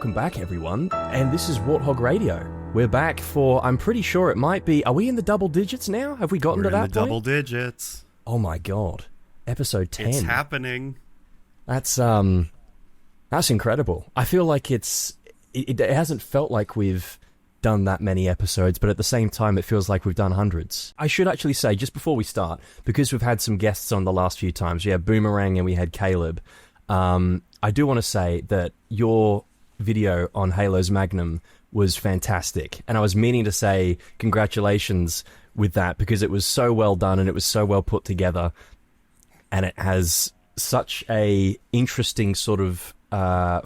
welcome back, everyone. And this is Warthog Radio. We're back for, I'm pretty sure it might be, are we in the double digits now? Have we gotten to that point? We're in the double digits. Oh my god. Episode 10. It's happening. That's incredible. I feel like it hasn't felt like we've done that many episodes, but at the same time, it feels like we've done hundreds. I should actually say, just before we start, because we've had some guests on the last few times, we had Boomerang and we had Caleb, I do want to say that your video on Halo's Magnum was fantastic, and I was meaning to say congratulations with that because it was so well done and it was so well put together, and it has such a interesting sort of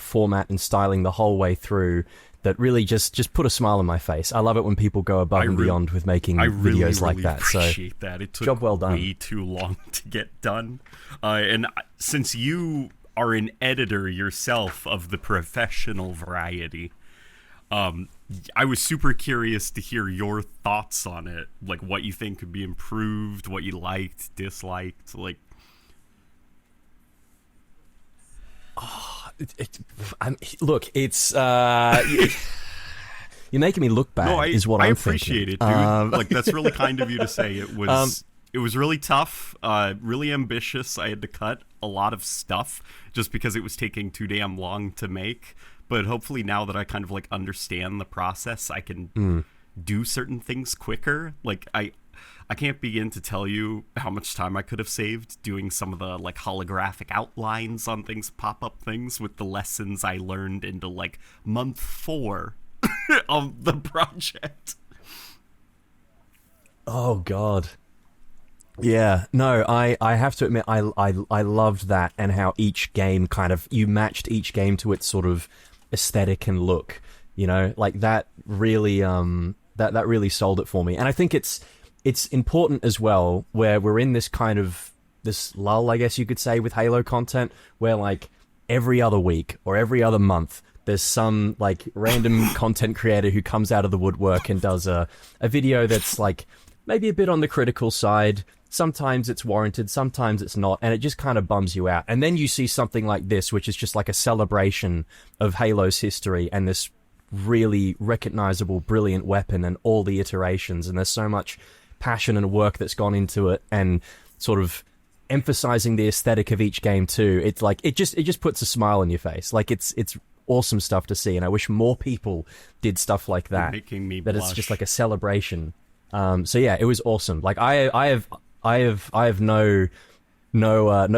format and styling the whole way through that really just put a smile on my face. I love it when people go above and beyond with making videos like that. I appreciate that. It took job well done. Way too long to get done, and since you are an editor yourself of the professional variety, I was super curious to hear your thoughts on it, like what you think could be improved, what you liked, disliked, like. Look, it's you're making me look bad. No, is what I'm thinking. I appreciate it, dude. Like that's really kind of you to say. It was really tough, really ambitious. I had to cut a lot of stuff just because it was taking too damn long to make. But hopefully now that I kind of like understand the process, I can do certain things quicker. Like I can't begin to tell you how much time I could have saved doing some of the like holographic outlines on things, pop-up things with the lessons I learned into like month 4 of the project. Oh God. Yeah, no, I have to admit I loved that, and how each game kind of, you matched each game to its sort of aesthetic and look, you know, like that really that really sold it for me. And I think it's important as well, where we're in this kind of this lull, I guess you could say, with Halo content, where like every other week or every other month there's some like random content creator who comes out of the woodwork and does a video that's like maybe a bit on the critical side. Sometimes it's warranted, sometimes it's not, and it just kind of bums you out. And then you see something like this, which is just like a celebration of Halo's history and this really recognizable, brilliant weapon and all the iterations, and there's so much passion and work that's gone into it, and sort of emphasizing the aesthetic of each game too. It's like it just puts a smile on your face. Like it's awesome stuff to see, and I wish more people did stuff like that. You're making me that blush. It's just like a celebration. So yeah, it was awesome. Like I have no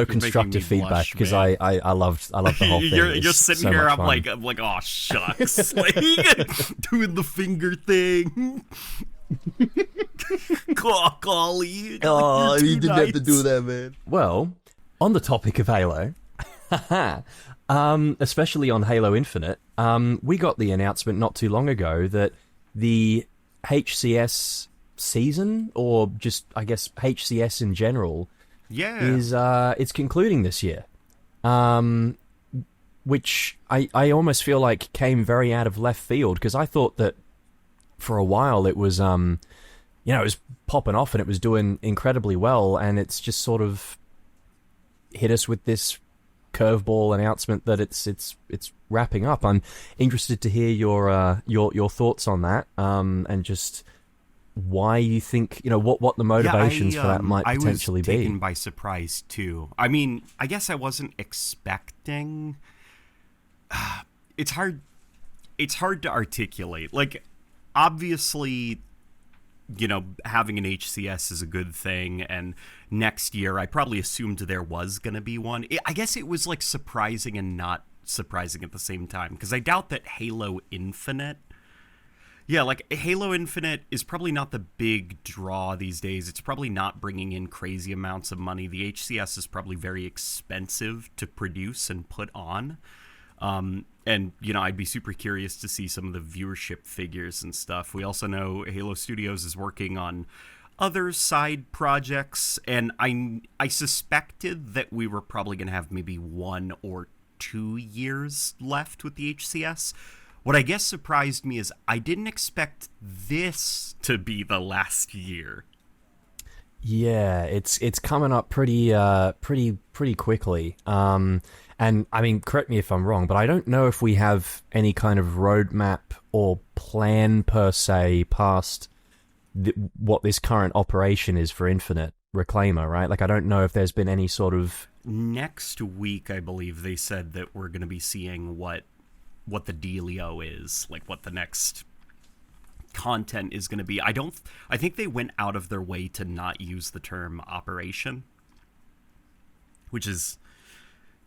constructive feedback because I loved the whole thing. You're sitting so here. I'm fun. like, oh shucks, like doing the finger thing. Golly. Oh, you didn't have to do that, man. Well, on the topic of Halo, especially on Halo Infinite, we got the announcement not too long ago that the HCS season, or just I guess HCS in general, is it's concluding this year, which I almost feel like came very out of left field, because I thought that for a while it was it was popping off and it was doing incredibly well, and it's just sort of hit us with this curveball announcement that it's wrapping up. I'm interested to hear your thoughts on that, and just why you think, what the motivations for that might potentially be. I was taken by surprise too. I mean, I guess I wasn't expecting. It's hard to articulate. Like, obviously, having an HCS is a good thing, and next year I probably assumed there was going to be one. I guess it was like surprising and not surprising at the same time, because I doubt that Halo Infinite is probably not the big draw these days. It's probably not bringing in crazy amounts of money. The HCS is probably very expensive to produce and put on. And, I'd be super curious to see some of the viewership figures and stuff. We also know Halo Studios is working on other side projects, and I suspected that we were probably going to have maybe 1 or 2 years left with the HCS. What I guess surprised me is I didn't expect this to be the last year. Yeah, it's coming up pretty quickly. And And I mean, correct me if I'm wrong, but I don't know if we have any kind of roadmap or plan per se past what this current operation is for Infinite Reclaimer, right? Like, I don't know if there's been any sort of... Next week, I believe they said that we're going to be seeing what the dealio is, like what the next content is going to be. I think they went out of their way to not use the term operation, which is,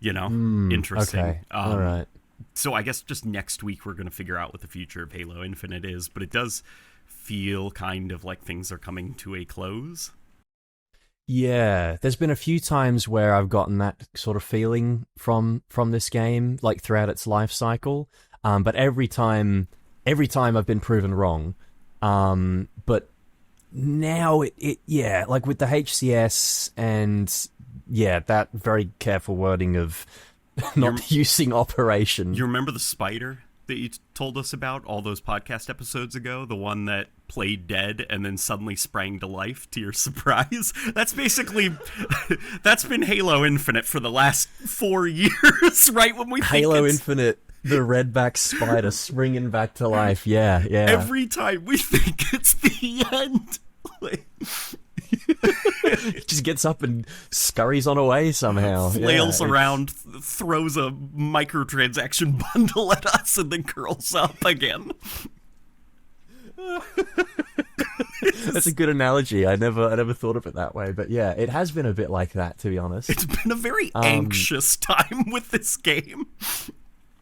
interesting. Okay, all right. So I guess just next week we're going to figure out what the future of Halo Infinite is, but it does feel kind of like things are coming to a close. Yeah, there's been a few times where I've gotten that sort of feeling from this game, like throughout its life cycle. But every time I've been proven wrong. But now it like with the HCS and that very careful wording of not using operation. You remember the spider that you told us about all those podcast episodes ago? The one that played dead and then suddenly sprang to life to your surprise? That's been Halo Infinite for the last 4 years, right? When we Halo Infinite, the redback spider springing back to life. Yeah. Every time we think it's the end. Just gets up and scurries on away somehow. Flails around, throws a microtransaction bundle at us, and then curls up again. That's a good analogy. I never thought of it that way, but yeah, it has been a bit like that, to be honest. It's been a very anxious time with this game.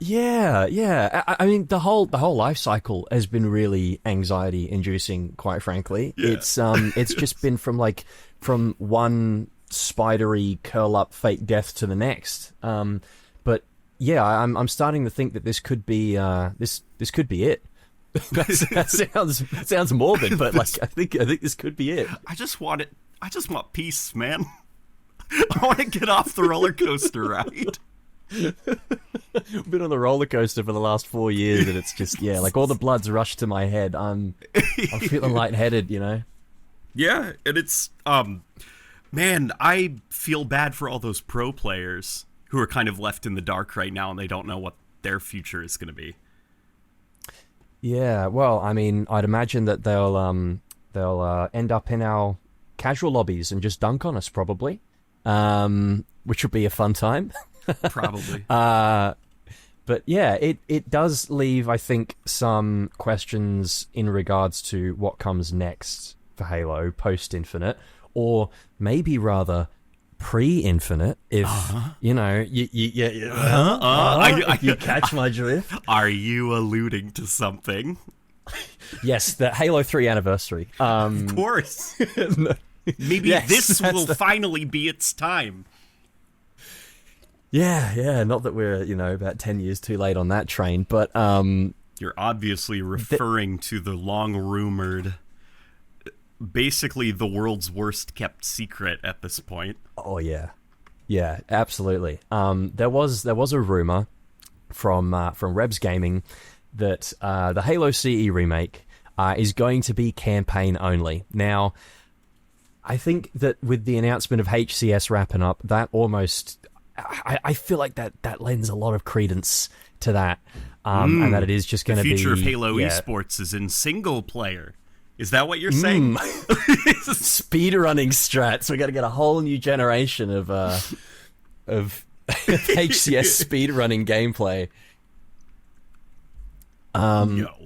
Yeah. I mean, the whole life cycle has been really anxiety-inducing, quite frankly. Yeah. It's just been from one spidery curl-up fake death to the next. But yeah, I'm starting to think that this could be this could be it. that sounds morbid, but I think this could be it. I just want peace, man. I want to get off the roller coaster ride. Been on the roller coaster for the last 4 years, and it's just like all the blood's rushed to my head. I'm feeling lightheaded, Yeah, and it's man, I feel bad for all those pro players who are kind of left in the dark right now, and they don't know what their future is going to be. Yeah, well, I mean, I'd imagine that they'll end up in our casual lobbies and just dunk on us, probably, which would be a fun time. Probably. But yeah, it does leave, I think, some questions in regards to what comes next for Halo post-Infinite, or maybe rather pre-Infinite, if you catch my drift. Are you alluding to something? Yes, the Halo 3 anniversary. Of course. Maybe this will finally be its time. Yeah, not that we're, about 10 years too late on that train, but... You're obviously referring to the long-rumored, basically the world's worst-kept secret at this point. Oh, yeah. Yeah, absolutely. There was a rumor from Rebs Gaming that the Halo CE remake is going to be campaign only. Now, I think that with the announcement of HCS wrapping up, that almost... I feel like that lends a lot of credence to that, and that it is just going to be... The future of Halo esports is in single player. Is that what you're saying? Speedrunning strats. We're going to get a whole new generation of HCS speedrunning gameplay.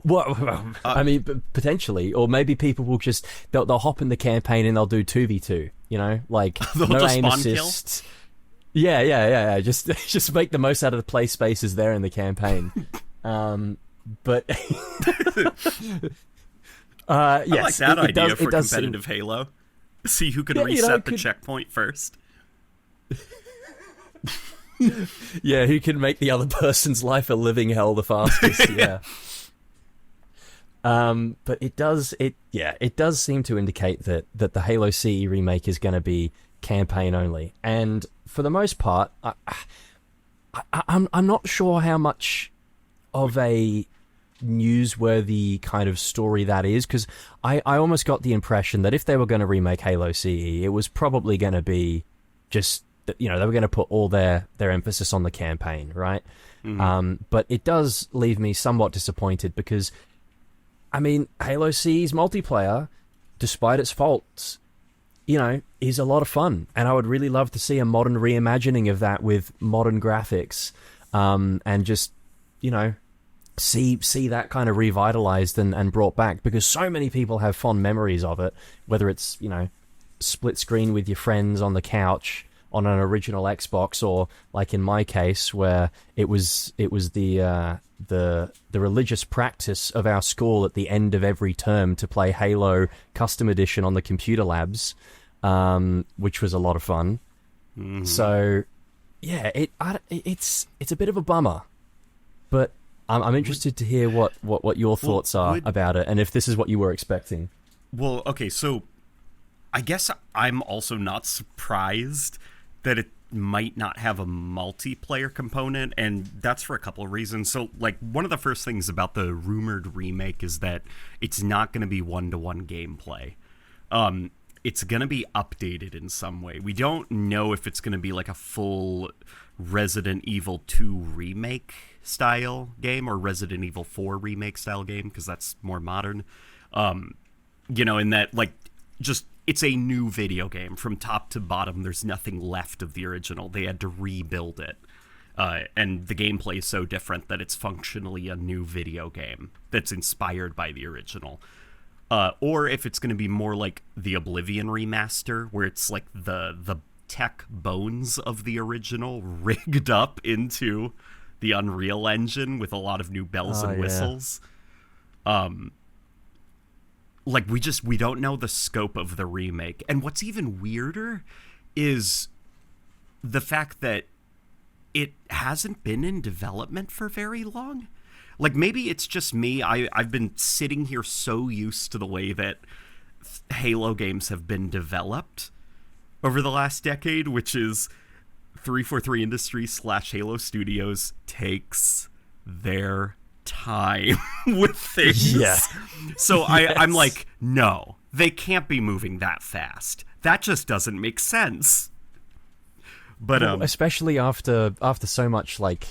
Well, I mean, potentially, or maybe people will just they'll hop in the campaign and they'll do 2v2. Like no aim assist. Kill? Yeah. Just make the most out of the play spaces there in the campaign. But I like that idea for competitive Halo. See who can reset the checkpoint first. Yeah, who can make the other person's life a living hell the fastest? Yeah. But it does seem to indicate that the Halo CE remake is going to be campaign only, and for the most part, I'm not sure how much of a newsworthy kind of story that is, because I almost got the impression that if they were going to remake Halo CE, it was probably going to be just you know, they were going to put all their emphasis on the campaign, right? But it does leave me somewhat disappointed because, I mean, Halo CE's multiplayer, despite its faults, you know, is a lot of fun, and I would really love to see a modern reimagining of that with modern graphics, and just, you know, see that kind of revitalized and brought back, because so many people have fond memories of it, whether it's, you know, split screen with your friends on the couch on an original Xbox, or like in my case where it was the religious practice of our school at the end of every term to play Halo Custom Edition on the computer labs, which was a lot of fun. So yeah, it's a bit of a bummer, but I'm interested to hear what your thoughts are about it, and if this is what you were expecting. Well, okay, so I guess I'm also not surprised that it might not have a multiplayer component, and that's for a couple of reasons. So, like, one of the first things about the rumored remake is that it's not going to be one-to-one gameplay. It's going to be updated in some way. We don't know if it's going to be like a full Resident Evil 2 remake style game or Resident Evil 4 remake style game, because that's more modern. You know, in that, like, just, it's a new video game from top to bottom. There's nothing left of the original. They had to rebuild it. And the gameplay is so different that it's functionally a new video game that's inspired by the original. Or if it's going to be more like the Oblivion remaster, where it's like the tech bones of the original rigged up into the Unreal Engine with a lot of new bells and whistles. Like, we don't know the scope of the remake. And what's even weirder is the fact that it hasn't been in development for very long. Like, maybe it's just me. I've been sitting here so used to the way that Halo games have been developed over the last decade, which is 343 Industries / Halo Studios takes their time with things. Yeah. So I'm like, no, they can't be moving that fast. That just doesn't make sense. But especially after so much, like,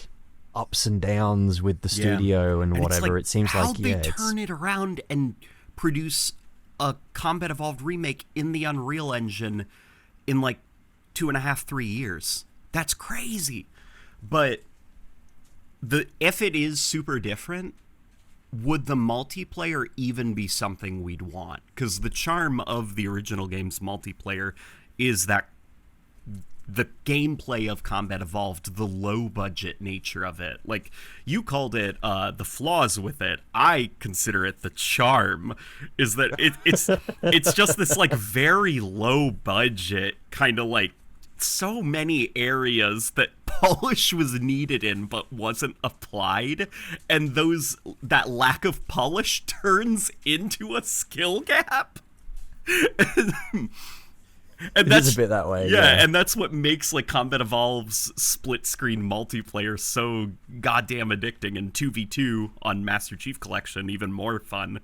ups and downs with the studio and whatever, like, it seems like how'd they turn it around and produce a Combat Evolved remake in the Unreal Engine in like 2.5-3 years? That's crazy. But if it is super different, would the multiplayer even be something we'd want? Because the charm of the original game's multiplayer is that the gameplay of Combat Evolved, the low-budget nature of it. Like, you called it the flaws with it. I consider it the charm, is that it's just this, like, very low-budget kind of, like, so many areas that polish was needed in but wasn't applied, and that lack of polish turns into a skill gap. And that's a bit that way. Yeah, and that's what makes, like, Combat Evolved's split-screen multiplayer so goddamn addicting, and 2v2 on Master Chief Collection even more fun.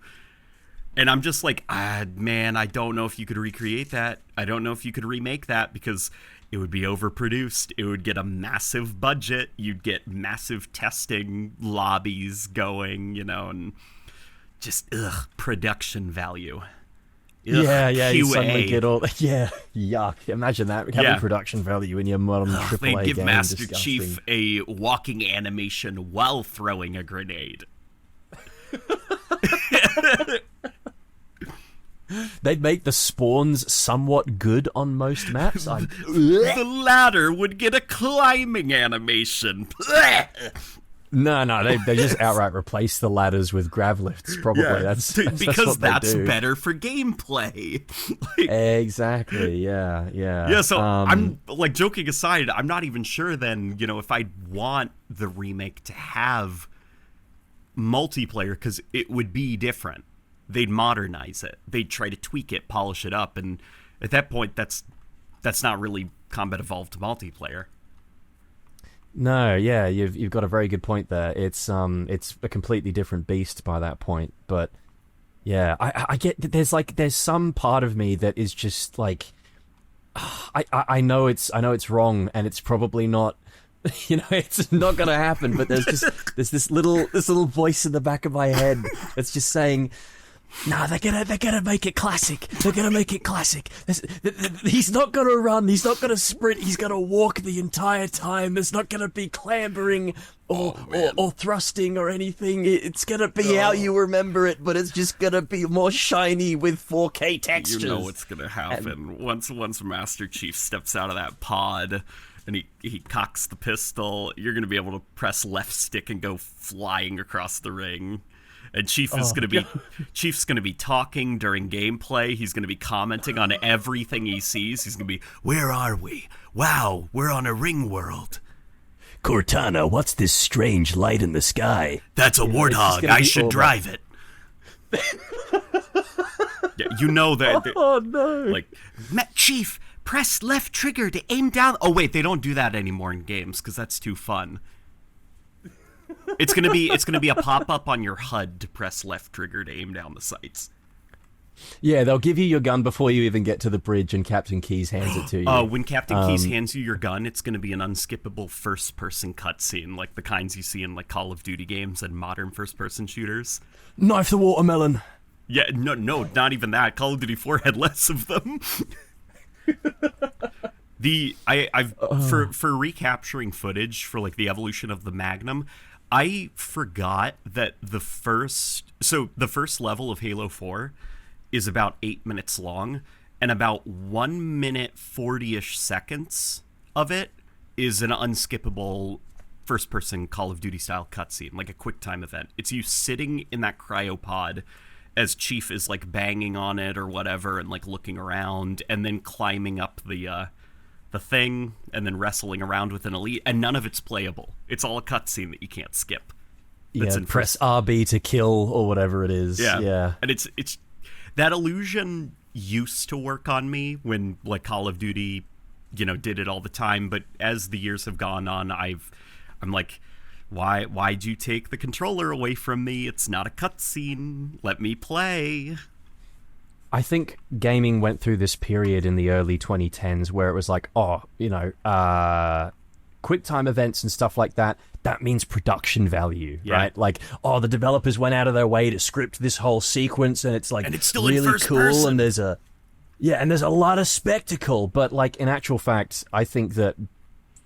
And I'm just like, man, I don't know if you could recreate that. I don't know if you could remake that, because it would be overproduced. It would get a massive budget. You'd get massive testing lobbies going, you know, and just, production value. Ugh, yeah, you QA. suddenly get all... Yeah, yuck. Imagine that, having production value in your modern AAA game. They give Master Disgusting. Chief a walking animation while throwing a grenade. They'd make the spawns somewhat good on most maps. The ladder would get a climbing animation. No, they just outright replace the ladders with grav lifts, probably. Yeah, that's because that's better for gameplay. Exactly, yeah. Yeah, so I'm, like, joking aside, I'm not even sure then, you know, if I'd want the remake to have multiplayer, because it would be different. They'd modernize it. They'd try to tweak it, polish it up, and at that point, that's not really Combat Evolved multiplayer. No, yeah, you've got a very good point there. It's a completely different beast by that point. But yeah, I get there's some part of me that is just like, I know it's wrong, and it's probably not. It's not gonna happen. But there's this little voice in the back of my head that's just saying, "Nah, they're gonna make it classic. They're gonna make it classic. He's not gonna run. He's not gonna sprint. He's gonna walk the entire time. There's not gonna be clambering or thrusting or anything. It's gonna be how you remember it, but it's just gonna be more shiny with 4K textures." You know what's gonna happen once Master Chief steps out of that pod and he cocks the pistol. You're gonna be able to press left stick and go flying across the ring. And Chief's gonna be talking during gameplay. He's gonna be commenting on everything he sees. He's gonna be, "Where are we? Wow, we're on a ring world. Cortana, what's this strange light in the sky? That's a Warthog. I should drive it." Yeah, you know that. Oh no! Like, Chief, press left trigger to aim down. Oh wait, they don't do that anymore in games because that's too fun. It's gonna be a pop up on your HUD to press left trigger to aim down the sights. Yeah, they'll give you your gun before you even get to the bridge, and Captain Keyes hands it to you. When Captain Keyes hands you your gun, it's going to be an unskippable first-person cutscene, like the kinds you see in like Call of Duty games and modern first-person shooters. Knife the watermelon. Yeah, no, not even that. Call of Duty 4 had less of them. For recapturing footage for like the evolution of the Magnum, I forgot that the first level of Halo 4 is about 8 minutes long, and about 1 minute 40-ish seconds of it is an unskippable first-person Call of Duty style cutscene, like a QuickTime event. It's you sitting in that cryopod as Chief is like banging on it or whatever, and like looking around, and then climbing up the thing, and then wrestling around with an elite, and none of it's playable. It's all a cutscene that you can't skip. Yeah, press RB to kill or whatever it is. Yeah. And it's that illusion used to work on me when like Call of Duty, did it all the time. But as the years have gone on, I'm like, why'd you take the controller away from me? It's not a cutscene. Let me play. I think gaming went through this period in the early 2010s where it was like, QuickTime events and stuff like that, that means production value, right? Like, the developers went out of their way to script this whole sequence, and it's like, and it's still really in first cool, person. and there's a lot of spectacle. But like, in actual fact, I think that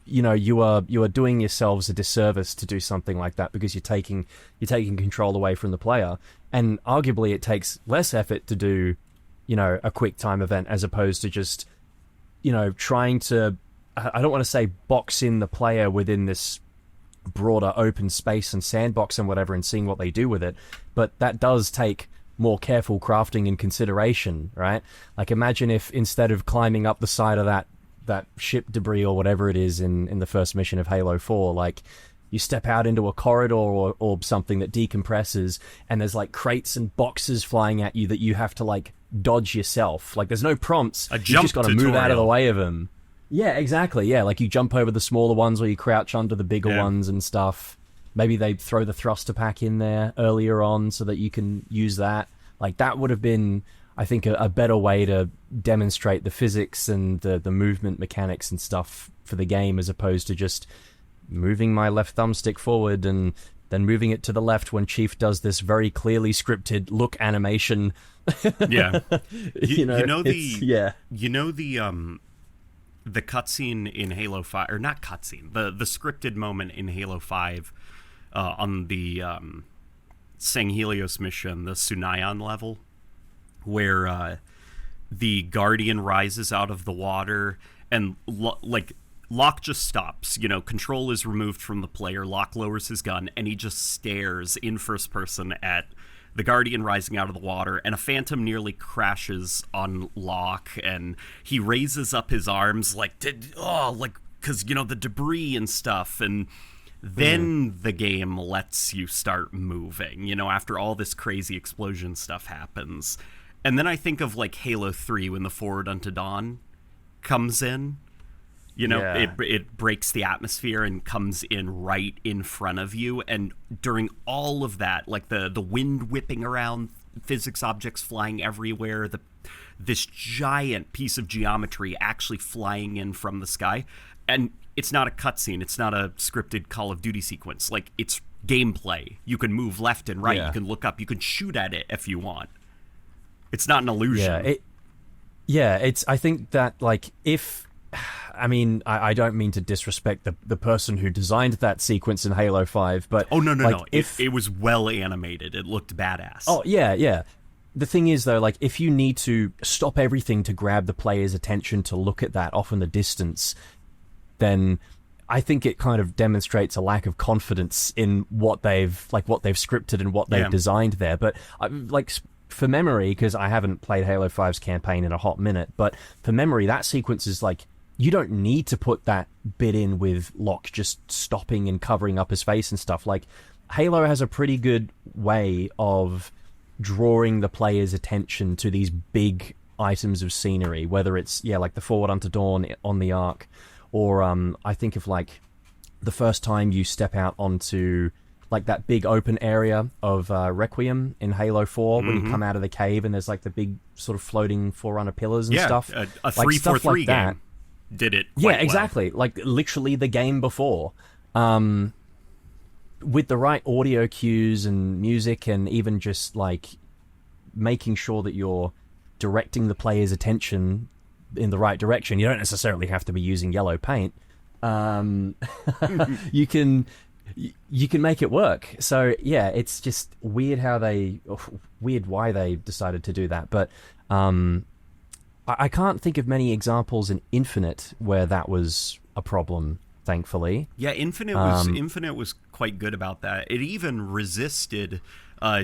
you are doing yourselves a disservice to do something like that, because you're taking control away from the player, and arguably it takes less effort to do a quick time event as opposed to just trying to, I don't want to say box in the player within this broader open space and sandbox and whatever, and seeing what they do with it, but that does take more careful crafting and consideration, right? Like, imagine if instead of climbing up the side of that ship debris or whatever it is in the first mission of Halo 4, like, you step out into a corridor or something that decompresses, and there's like crates and boxes flying at you that you have to like dodge yourself. Like, there's no prompts. You just got to move out of the way of them. Yeah, exactly. Yeah, like you jump over the smaller ones, or you crouch under the bigger ones and stuff. Maybe they throw the thruster pack in there earlier on so that you can use that. Like, that would have been, I think, a better way to demonstrate the physics and the movement mechanics and stuff for the game, as opposed to just moving my left thumbstick forward and then moving it to the left when Chief does this very clearly scripted look animation. Yeah. The cutscene in Halo 5, or not cutscene, the scripted moment in Halo 5 on the Sang Helios mission, the Sunayan level, where the Guardian rises out of the water, and Locke just stops. Control is removed from the player. Locke lowers his gun, and he just stares in first person at the Guardian rising out of the water, and a Phantom nearly crashes on Locke, and he raises up his arms because the debris and stuff, and then the game lets you start moving, after all this crazy explosion stuff happens. And then I think of like Halo 3 when the Forward Unto Dawn comes in. It breaks the atmosphere and comes in right in front of you. And during all of that, like the wind whipping around, physics objects flying everywhere, the this giant piece of geometry actually flying in from the sky. And it's not a cutscene. It's not a scripted Call of Duty sequence. Like, it's gameplay. You can move left and right. You can look up. You can shoot at it if you want. It's not an illusion. I think that, like, I don't mean to disrespect the person who designed that sequence in Halo 5, but... Oh, no. It was well animated. It looked badass. Oh, yeah. The thing is, though, like, if you need to stop everything to grab the player's attention to look at that off in the distance, then I think it kind of demonstrates a lack of confidence in what they've scripted and what they've designed there. But, for memory, because I haven't played Halo 5's campaign in a hot minute, but for memory, that sequence is, like, you don't need to put that bit in with Locke just stopping and covering up his face and stuff. Like, Halo has a pretty good way of drawing the player's attention to these big items of scenery, whether it's, like the Forward Unto Dawn on the Ark, or I think of, like, the first time you step out onto, like, that big open area of Requiem in Halo 4, when you come out of the cave and there's, like, the big sort of floating Forerunner pillars and stuff. A 343 game. That did it quite exactly. Well. Like, literally the game before. With the right audio cues and music, and even just, like, making sure that you're directing the player's attention in the right direction. You don't necessarily have to be using yellow paint. You can make it work. So, yeah, it's just weird why they decided to do that. But I can't think of many examples in Infinite where that was a problem, thankfully. Yeah, Infinite was quite good about that. It even resisted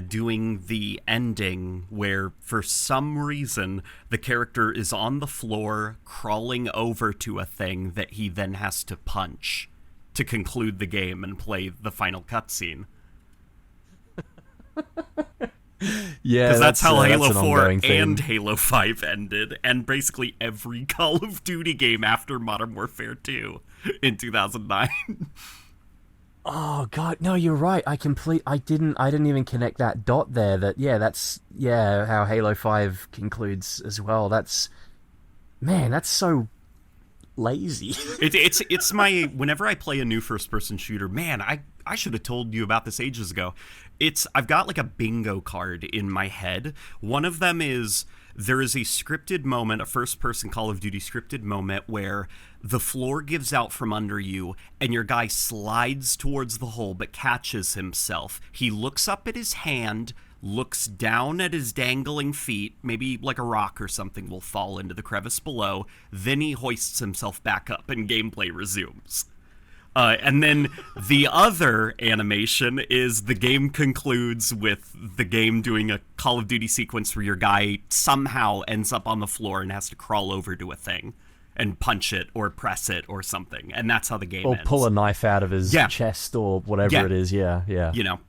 doing the ending where, for some reason, the character is on the floor crawling over to a thing that he then has to punch to conclude the game and play the final cutscene. Yeah, because that's how Halo 4 and Halo 5 ended, and basically every Call of Duty game after Modern Warfare 2 in 2009. Oh God, no, you're right. I didn't even connect that dot there. That's how Halo 5 concludes as well. That's so lazy. It's my, whenever I play a new first person shooter, man, I should have told you about this ages ago. I've got like a bingo card in my head. One of them is, there is a scripted moment, a first-person Call of Duty scripted moment, where the floor gives out from under you, and your guy slides towards the hole, but catches himself. He looks up at his hand, looks down at his dangling feet, maybe like a rock or something will fall into the crevice below, then he hoists himself back up, and gameplay resumes. And then the other animation is the game concludes with the game doing a Call of Duty sequence where your guy somehow ends up on the floor and has to crawl over to a thing and punch it or press it or something. And that's how the game ends. Or pull a knife out of his chest or whatever it is. Yeah. You know,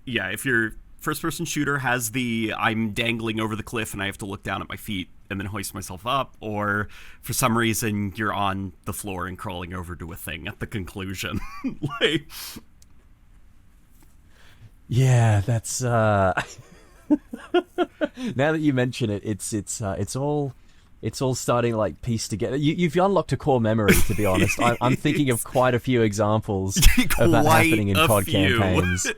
if your first-person shooter has the I'm dangling over the cliff and I have to look down at my feet and then hoist myself up, or for some reason you're on the floor and crawling over to a thing at the conclusion. Yeah, that's now that you mention it, it's all starting to, like, piece together. You've unlocked a core memory, to be honest. I'm thinking of quite a few examples of that happening in COD campaigns.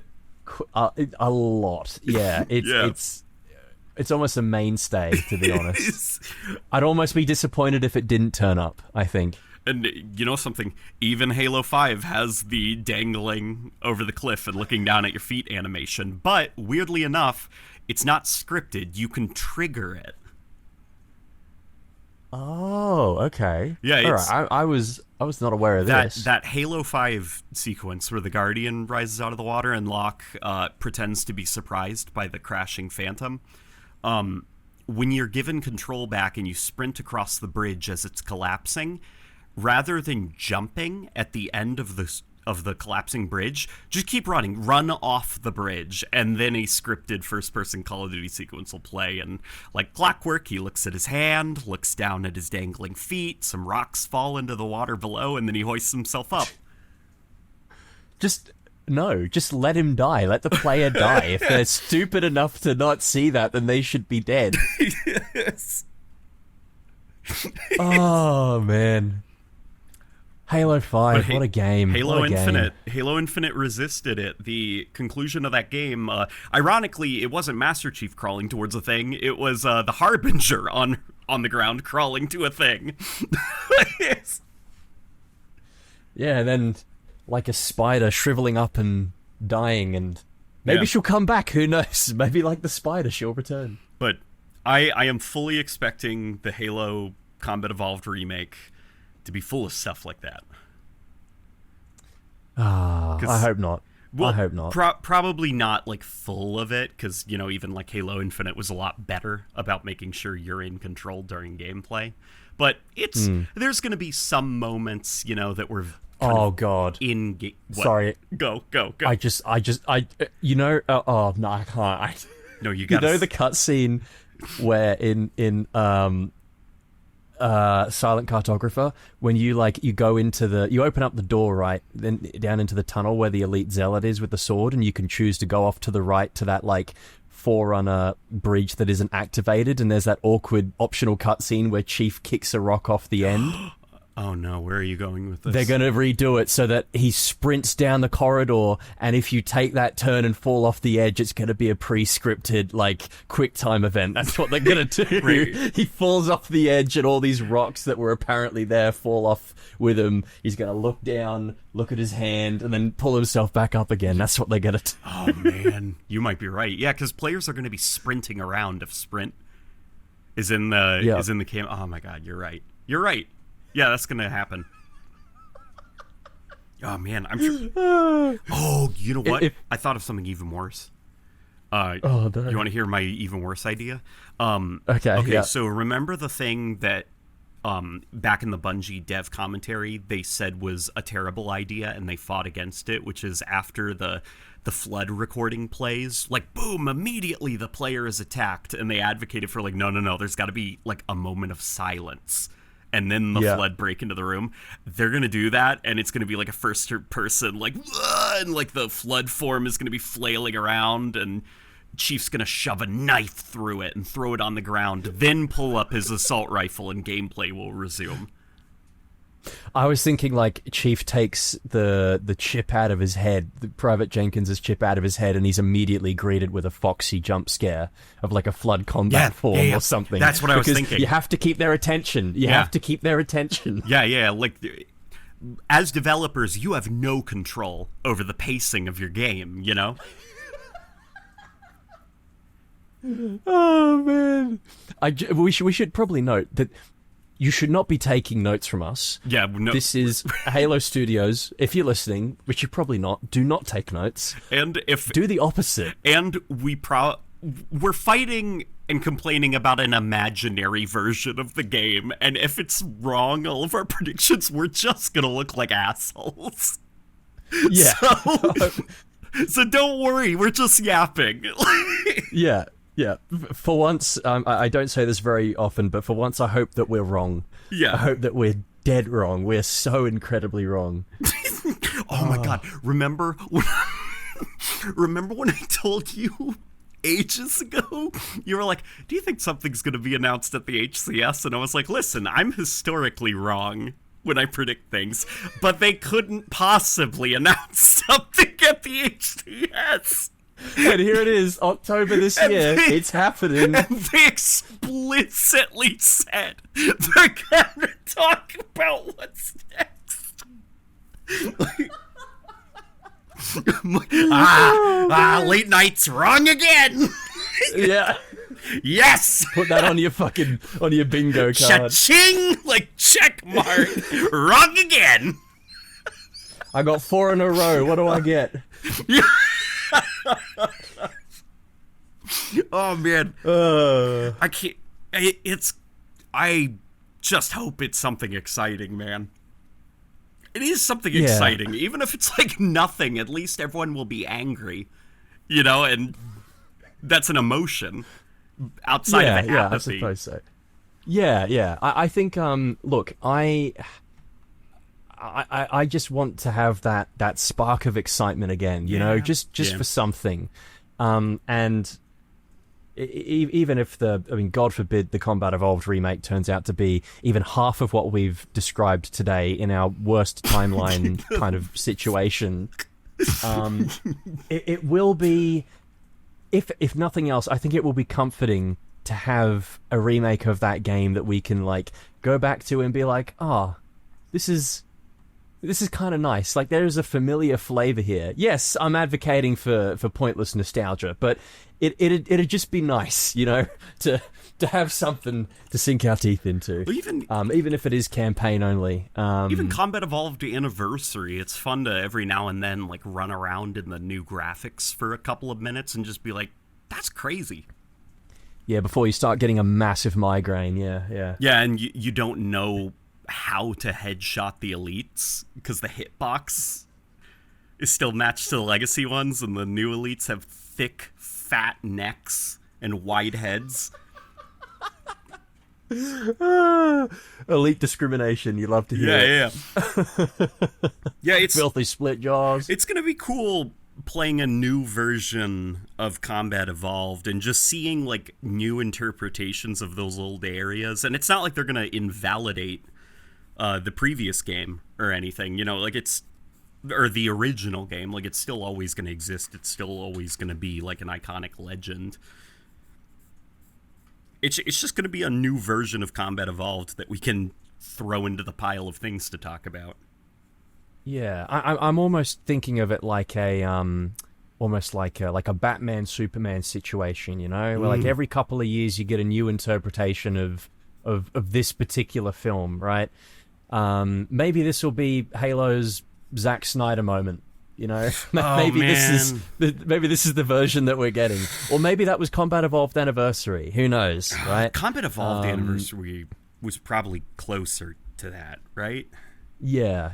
A lot, yeah. It's almost a mainstay, to be honest. I'd almost be disappointed if it didn't turn up, I think. And you know something? Even Halo 5 has the dangling over the cliff and looking down at your feet animation. But, weirdly enough, it's not scripted. You can trigger it. Oh, okay. Yeah, all right. I was not aware of this. That Halo 5 sequence where the Guardian rises out of the water and Locke pretends to be surprised by the crashing Phantom. When you're given control back and you sprint across the bridge as it's collapsing, rather than jumping at the end of the collapsing bridge, just keep running. Run off the bridge, and then a scripted first-person Call of Duty sequence will play. And like clockwork, he looks at his hand, looks down at his dangling feet, some rocks fall into the water below, and then he hoists himself up. Just No, just let him die. Let the player die. If they're stupid enough to not see that, then they should be dead. Yes. Oh, man. Halo 5, what a game. Halo what a Infinite. Game. Halo Infinite resisted it. The conclusion of that game, ironically, it wasn't Master Chief crawling towards a thing. It was the Harbinger on the ground crawling to a thing. Yeah, and then like a spider shriveling up and dying, and maybe she'll come back, who knows? Maybe like the spider, she'll return. But I am fully expecting the Halo Combat Evolved remake to be full of stuff like that. I hope not. Well, I hope not. Probably not like full of it, because even like Halo Infinite was a lot better about making sure you're in control during gameplay. But there's going to be some moments, that were God. in game. Sorry. Go. No, I can't. No, you got. The cutscene where in Silent Cartographer, when you go into you open up the door, right, then down into the tunnel where the elite zealot is with the sword, and you can choose to go off to the right to that Forerunner bridge that isn't activated, and there's that awkward optional cutscene where Chief kicks a rock off the end. Oh no, where are you going with this? They're going to redo it so that he sprints down the corridor, and if you take that turn and fall off the edge, it's going to be a pre-scripted, quick time event. That's what they're going to do. Right. He falls off the edge, and all these rocks that were apparently there fall off with him. He's going to look down, look at his hand, and then pull himself back up again. That's what they're going to do. Oh man, you might be right. Yeah, because players are going to be sprinting around if sprint is in the game. Oh my god, you're right. You're right. Yeah, that's going to happen. Oh, man. I'm sure. Oh, you know what? I thought of something even worse. No. You want to hear my even worse idea? Okay, yeah. So remember the thing that back in the Bungie dev commentary they said was a terrible idea and they fought against it, which is after the flood recording plays, boom, immediately the player is attacked, and they advocated for no, there's got to be a moment of silence. And then the flood break into the room. They're going to do that, and it's going to be a first person, and the flood form is going to be flailing around, and Chief's going to shove a knife through it and throw it on the ground, then pull up his assault rifle, and gameplay will resume. I was thinking Chief takes the chip out of his head, the Private Jenkins' chip out of his head, and he's immediately greeted with a foxy jump scare of a flood combat form or something. That's what I was thinking. You have to keep their attention. You have to keep their attention. Yeah. As developers, you have no control over the pacing of your game, Oh, man. We should probably note that you should not be taking notes from us. Yeah, no. This is Halo Studios. If you're listening, which you're probably not, do not take notes. And do the opposite. And we're fighting and complaining about an imaginary version of the game, and if it's wrong, all of our predictions, we're just gonna look like assholes. Yeah. So don't worry, we're just yapping. Yeah. Yeah, for once, I don't say this very often, but for once I hope that we're wrong. Yeah. I hope that we're dead wrong. We're so incredibly wrong. Oh my god, remember when I told you ages ago? You were like, do you think something's going to be announced at the HCS? And I was like, listen, I'm historically wrong when I predict things, but they couldn't possibly announce something at the HCS. And here it is, October this year. It's happening. And they explicitly said they're gonna talk about what's next. Late night's wrong again. Yeah. Yes. Put that on your bingo card. Cha-ching! Check mark. Wrong again. I got 4 in a row. What do I get? Oh man, I can't. I just hope it's something exciting, man. It is something exciting, even if it's nothing. At least everyone will be angry, and that's an emotion outside of apathy. Yeah, I suppose so. Yeah. I think. Look, I just want to have that spark of excitement again, you know, just for something. And even if God forbid the Combat Evolved remake turns out to be even half of what we've described today in our worst timeline kind of situation, it will be, if nothing else, I think it will be comforting to have a remake of that game that we can like go back to and be like, this is kind of nice. Like, there's a familiar flavor here. Yes, I'm advocating for pointless nostalgia, but it'd just be nice, you know, to have something to sink our teeth into. Even if it is campaign only. Even Combat Evolved Anniversary, it's fun to every now and then like run around in the new graphics for a couple of minutes and just be like, that's crazy. Yeah, before you start getting a massive migraine. Yeah, and you don't know how to headshot the elites because the hitbox is still matched to the legacy ones, and the new elites have thick, fat necks and wide heads. Elite discrimination, you love to hear. Yeah, it's filthy split jaws. It's gonna be cool playing a new version of Combat Evolved and just seeing like new interpretations of those old areas. And it's not like they're gonna invalidate the previous game or anything, you know, like or the original game, like it's still always going to exist. It's still always going to be like an iconic legend. It's just going to be a new version of Combat Evolved that we can throw into the pile of things to talk about. Yeah, I'm almost thinking of it like almost like a Batman Superman situation, you know, where like every couple of years you get a new interpretation of this particular film, right? Maybe this will be Halo's Zack Snyder moment, you know. Maybe this is the version that we're getting, or maybe that was Combat Evolved Anniversary. Who knows, right? Combat Evolved Anniversary was probably closer to that, right? Yeah,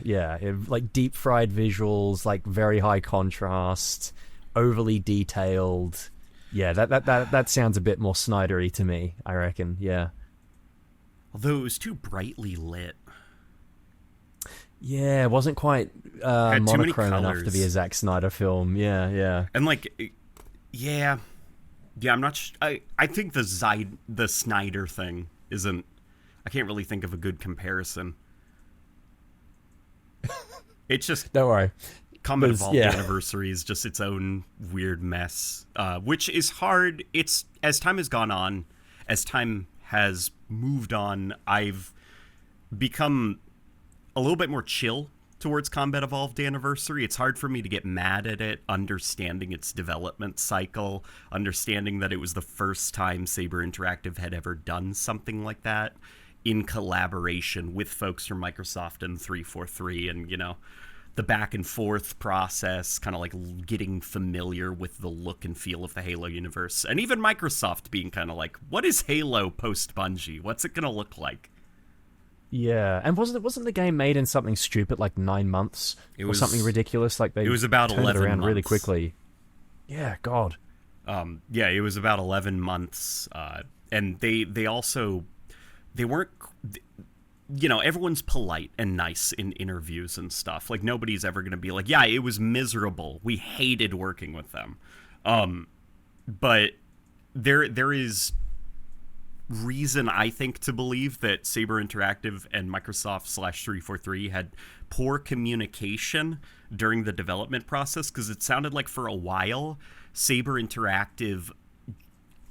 like deep fried visuals, like very high contrast, overly detailed. Yeah, that sounds a bit more Snydery to me, I reckon. Yeah. Although it was too brightly lit. Yeah, it wasn't quite monochrome enough to be a Zack Snyder film. Yeah. And like, yeah, I'm not. I think the Snyder thing isn't. I can't really think of a good comparison. It's just don't worry. Combat Evolved Anniversary is just its own weird mess, which is hard. It's as time has gone on, as time has moved on, I've become a little bit more chill towards Combat Evolved Anniversary. It's hard for me to get mad at it, understanding its development cycle, understanding that it was the first time Saber Interactive had ever done something like that in collaboration with folks from Microsoft and 343, and, you know, the back and forth process, kind of like getting familiar with the look and feel of the Halo universe. And even Microsoft being kind of like, what is Halo post-Bungie? What's it going to look like? Yeah, and wasn't the game made in something stupid like 9 months or something ridiculous? Like it was about 11 it around months. Really quickly. Yeah, God. Yeah, it was about 11 months, and they weren't. You know, everyone's polite and nice in interviews and stuff. Like, nobody's ever going to be like, yeah, it was miserable. We hated working with them. But there is reason, I think, to believe that Saber Interactive and Microsoft /343 had poor communication during the development process, because it sounded like for a while Saber Interactive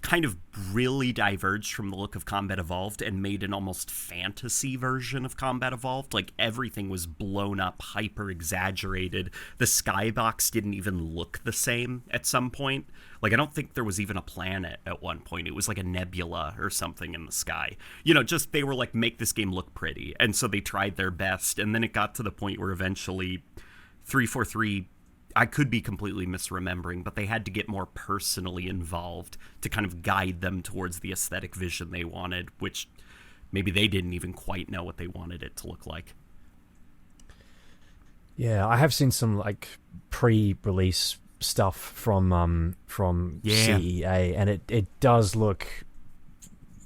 kind of really diverged from the look of Combat Evolved and made an almost fantasy version of Combat Evolved. Like, everything was blown up, hyper exaggerated. The skybox didn't even look the same at some point. Like, I don't think there was even a planet at one point. It was like a nebula or something in the sky. You know, just they were like, make this game look pretty. And so they tried their best. And then it got to the point where eventually 343, I could be completely misremembering, but they had to get more personally involved to kind of guide them towards the aesthetic vision they wanted, which maybe they didn't even quite know what they wanted it to look like. Yeah, I have seen some like pre-release stuff from CEA, and it does look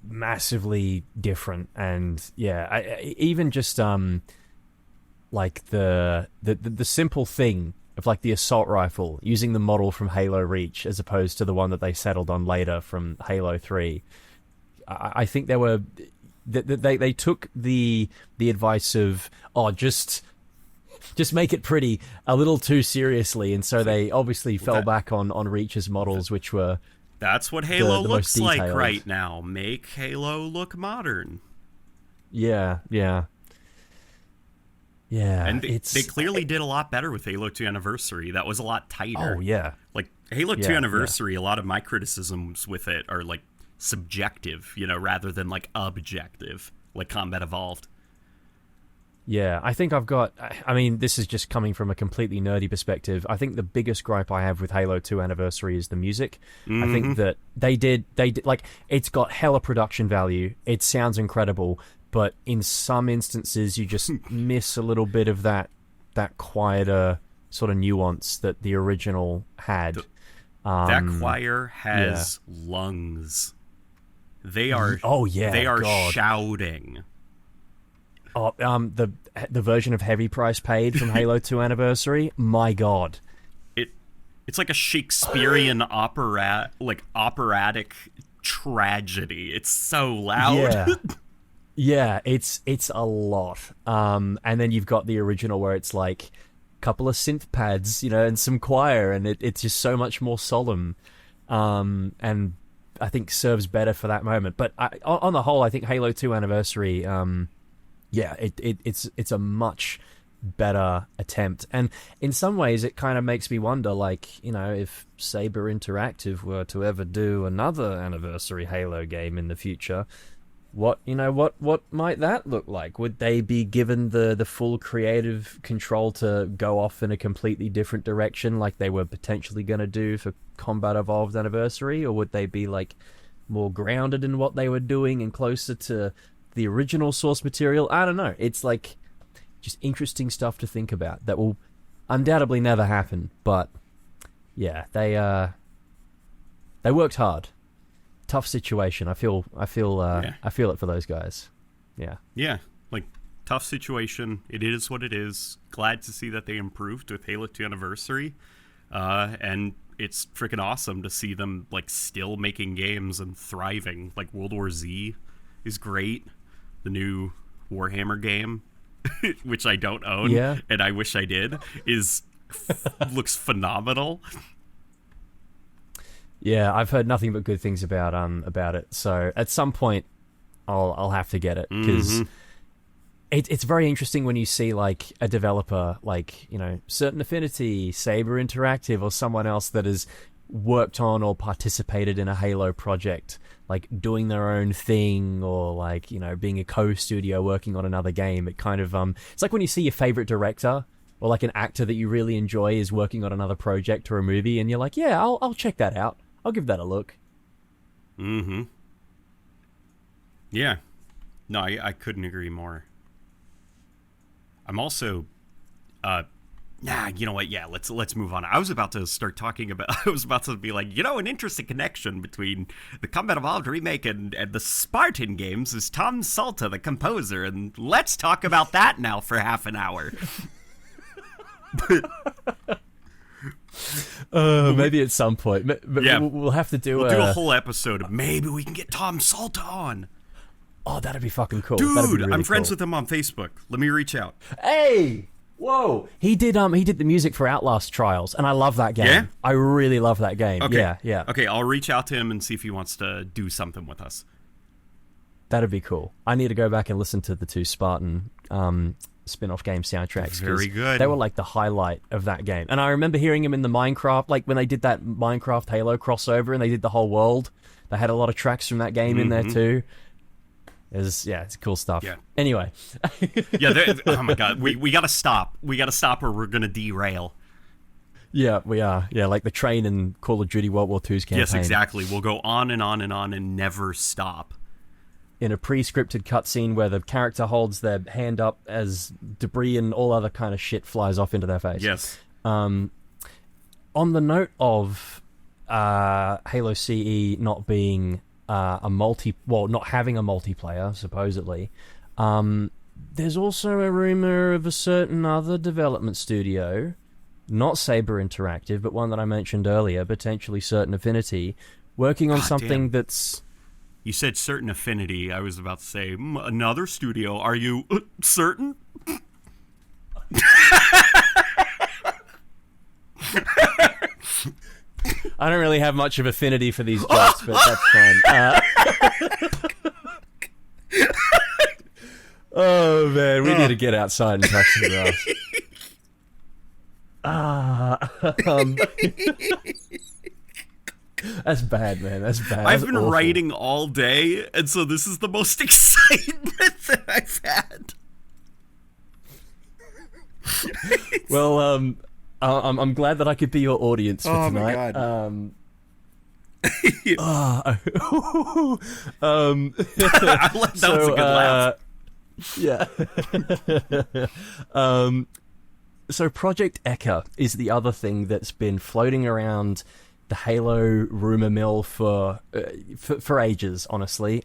massively different. And yeah, even just like the simple thing of like the assault rifle, using the model from Halo Reach as opposed to the one that they settled on later from Halo 3. I think they took the advice of, just make it pretty a little too seriously, and so they obviously fell back on Reach's models, which were... That's what Halo the looks most like detailed. right now. Make Halo look modern. Yeah. And they clearly did a lot better with Halo 2 Anniversary. That was a lot tighter. Oh, yeah. Like, Halo 2 Anniversary, a lot of my criticisms with it are, like, subjective, rather than, like, objective, like Combat Evolved. Yeah, I think this is just coming from a completely nerdy perspective. I think the biggest gripe I have with Halo 2 Anniversary is the music. Mm-hmm. I think that they did, like, it's got hella production value. It sounds incredible, but in some instances you just miss a little bit of that quieter sort of nuance that the original had. That choir has lungs. They are shouting. Oh, the version of Heavy Price Paid from Halo 2 Anniversary, my god. It's like a Shakespearean operatic tragedy. It's so loud. Yeah, it's a lot. And then you've got the original where it's like a couple of synth pads, and some choir, and it's just so much more solemn. And I think serves better for that moment. But on the whole, I think Halo 2 Anniversary... it's a much better attempt, and in some ways it kind of makes me wonder, like, if Saber Interactive were to ever do another Anniversary Halo game in the future, what might that look like? Would they be given the full creative control to go off in a completely different direction, like they were potentially going to do for Combat Evolved Anniversary, or would they be like more grounded in what they were doing and closer to the original source material? I don't know. It's like just interesting stuff to think about that will undoubtedly never happen. But yeah, they worked hard. Tough situation. I feel it for those guys. Yeah. Yeah. Like, tough situation. It is what it is. Glad to see that they improved with Halo 2 Anniversary. And it's freaking awesome to see them, like, still making games and thriving. Like, World War Z is great. The new Warhammer game, which I don't own, and I wish I did, looks phenomenal. Yeah, I've heard nothing but good things about it. So at some point, I'll have to get it, because it's very interesting when you see like a developer like Certain Affinity, Saber Interactive, or someone else that has worked on or participated in a Halo project, like doing their own thing, or like being a co-studio working on another game. It kind of it's like when you see your favorite director or like an actor that you really enjoy is working on another project or a movie, and you're like, yeah, I'll check that out, I'll give that a look. Yeah, no, I couldn't agree more. I'm also you know what? Yeah, let's move on. I was about to start talking about... I was about to be like, an interesting connection between the Combat Evolved remake and the Spartan games is Tom Salta, the composer, and let's talk about that now for half an hour. Maybe at some point. But yeah, we'll have to do... We'll do a whole episode of maybe we can get Tom Salta on. Oh, that'd be fucking cool. Dude, really I'm friends with him on Facebook. Let me reach out. Hey! Whoa! He did the music for Outlast Trials, and I love that game. Yeah? I really love that game. Okay. Yeah. Okay, I'll reach out to him and see if he wants to do something with us. That'd be cool. I need to go back and listen to the two Spartan spin-off game soundtracks. Very good. They were like the highlight of that game. And I remember hearing him in the Minecraft, like when they did that Minecraft Halo crossover and they did the whole world. They had a lot of tracks from that game in there too. It's cool stuff. Yeah. Anyway. Yeah. Oh my God. We got to stop. We got to stop or we're going to derail. Yeah, we are. Yeah, like the train in Call of Duty World War II's campaign. Yes, exactly. We'll go on and on and on and never stop. In a pre-scripted cutscene where the character holds their hand up as debris and all other kind of shit flies off into their face. Yes. On the note of Halo CE not being not having a multiplayer, supposedly, There's also a rumor of a certain other development studio, not Saber Interactive, but one that I mentioned earlier, potentially Certain Affinity, working on something that's... You said Certain Affinity. I was about to say, another studio. Are you certain? I don't really have much of affinity for these jokes, but that's fine. Oh, man, we need to get outside and touch some grass. That's bad, man. That's bad. I've That's been awful. writing all day, and so this is the most excitement that I've had. Well, I'm glad that I could be your audience for tonight. My God. That was a good laugh. Yeah. So Project Eker is the other thing that's been floating around the Halo rumor mill for ages, honestly.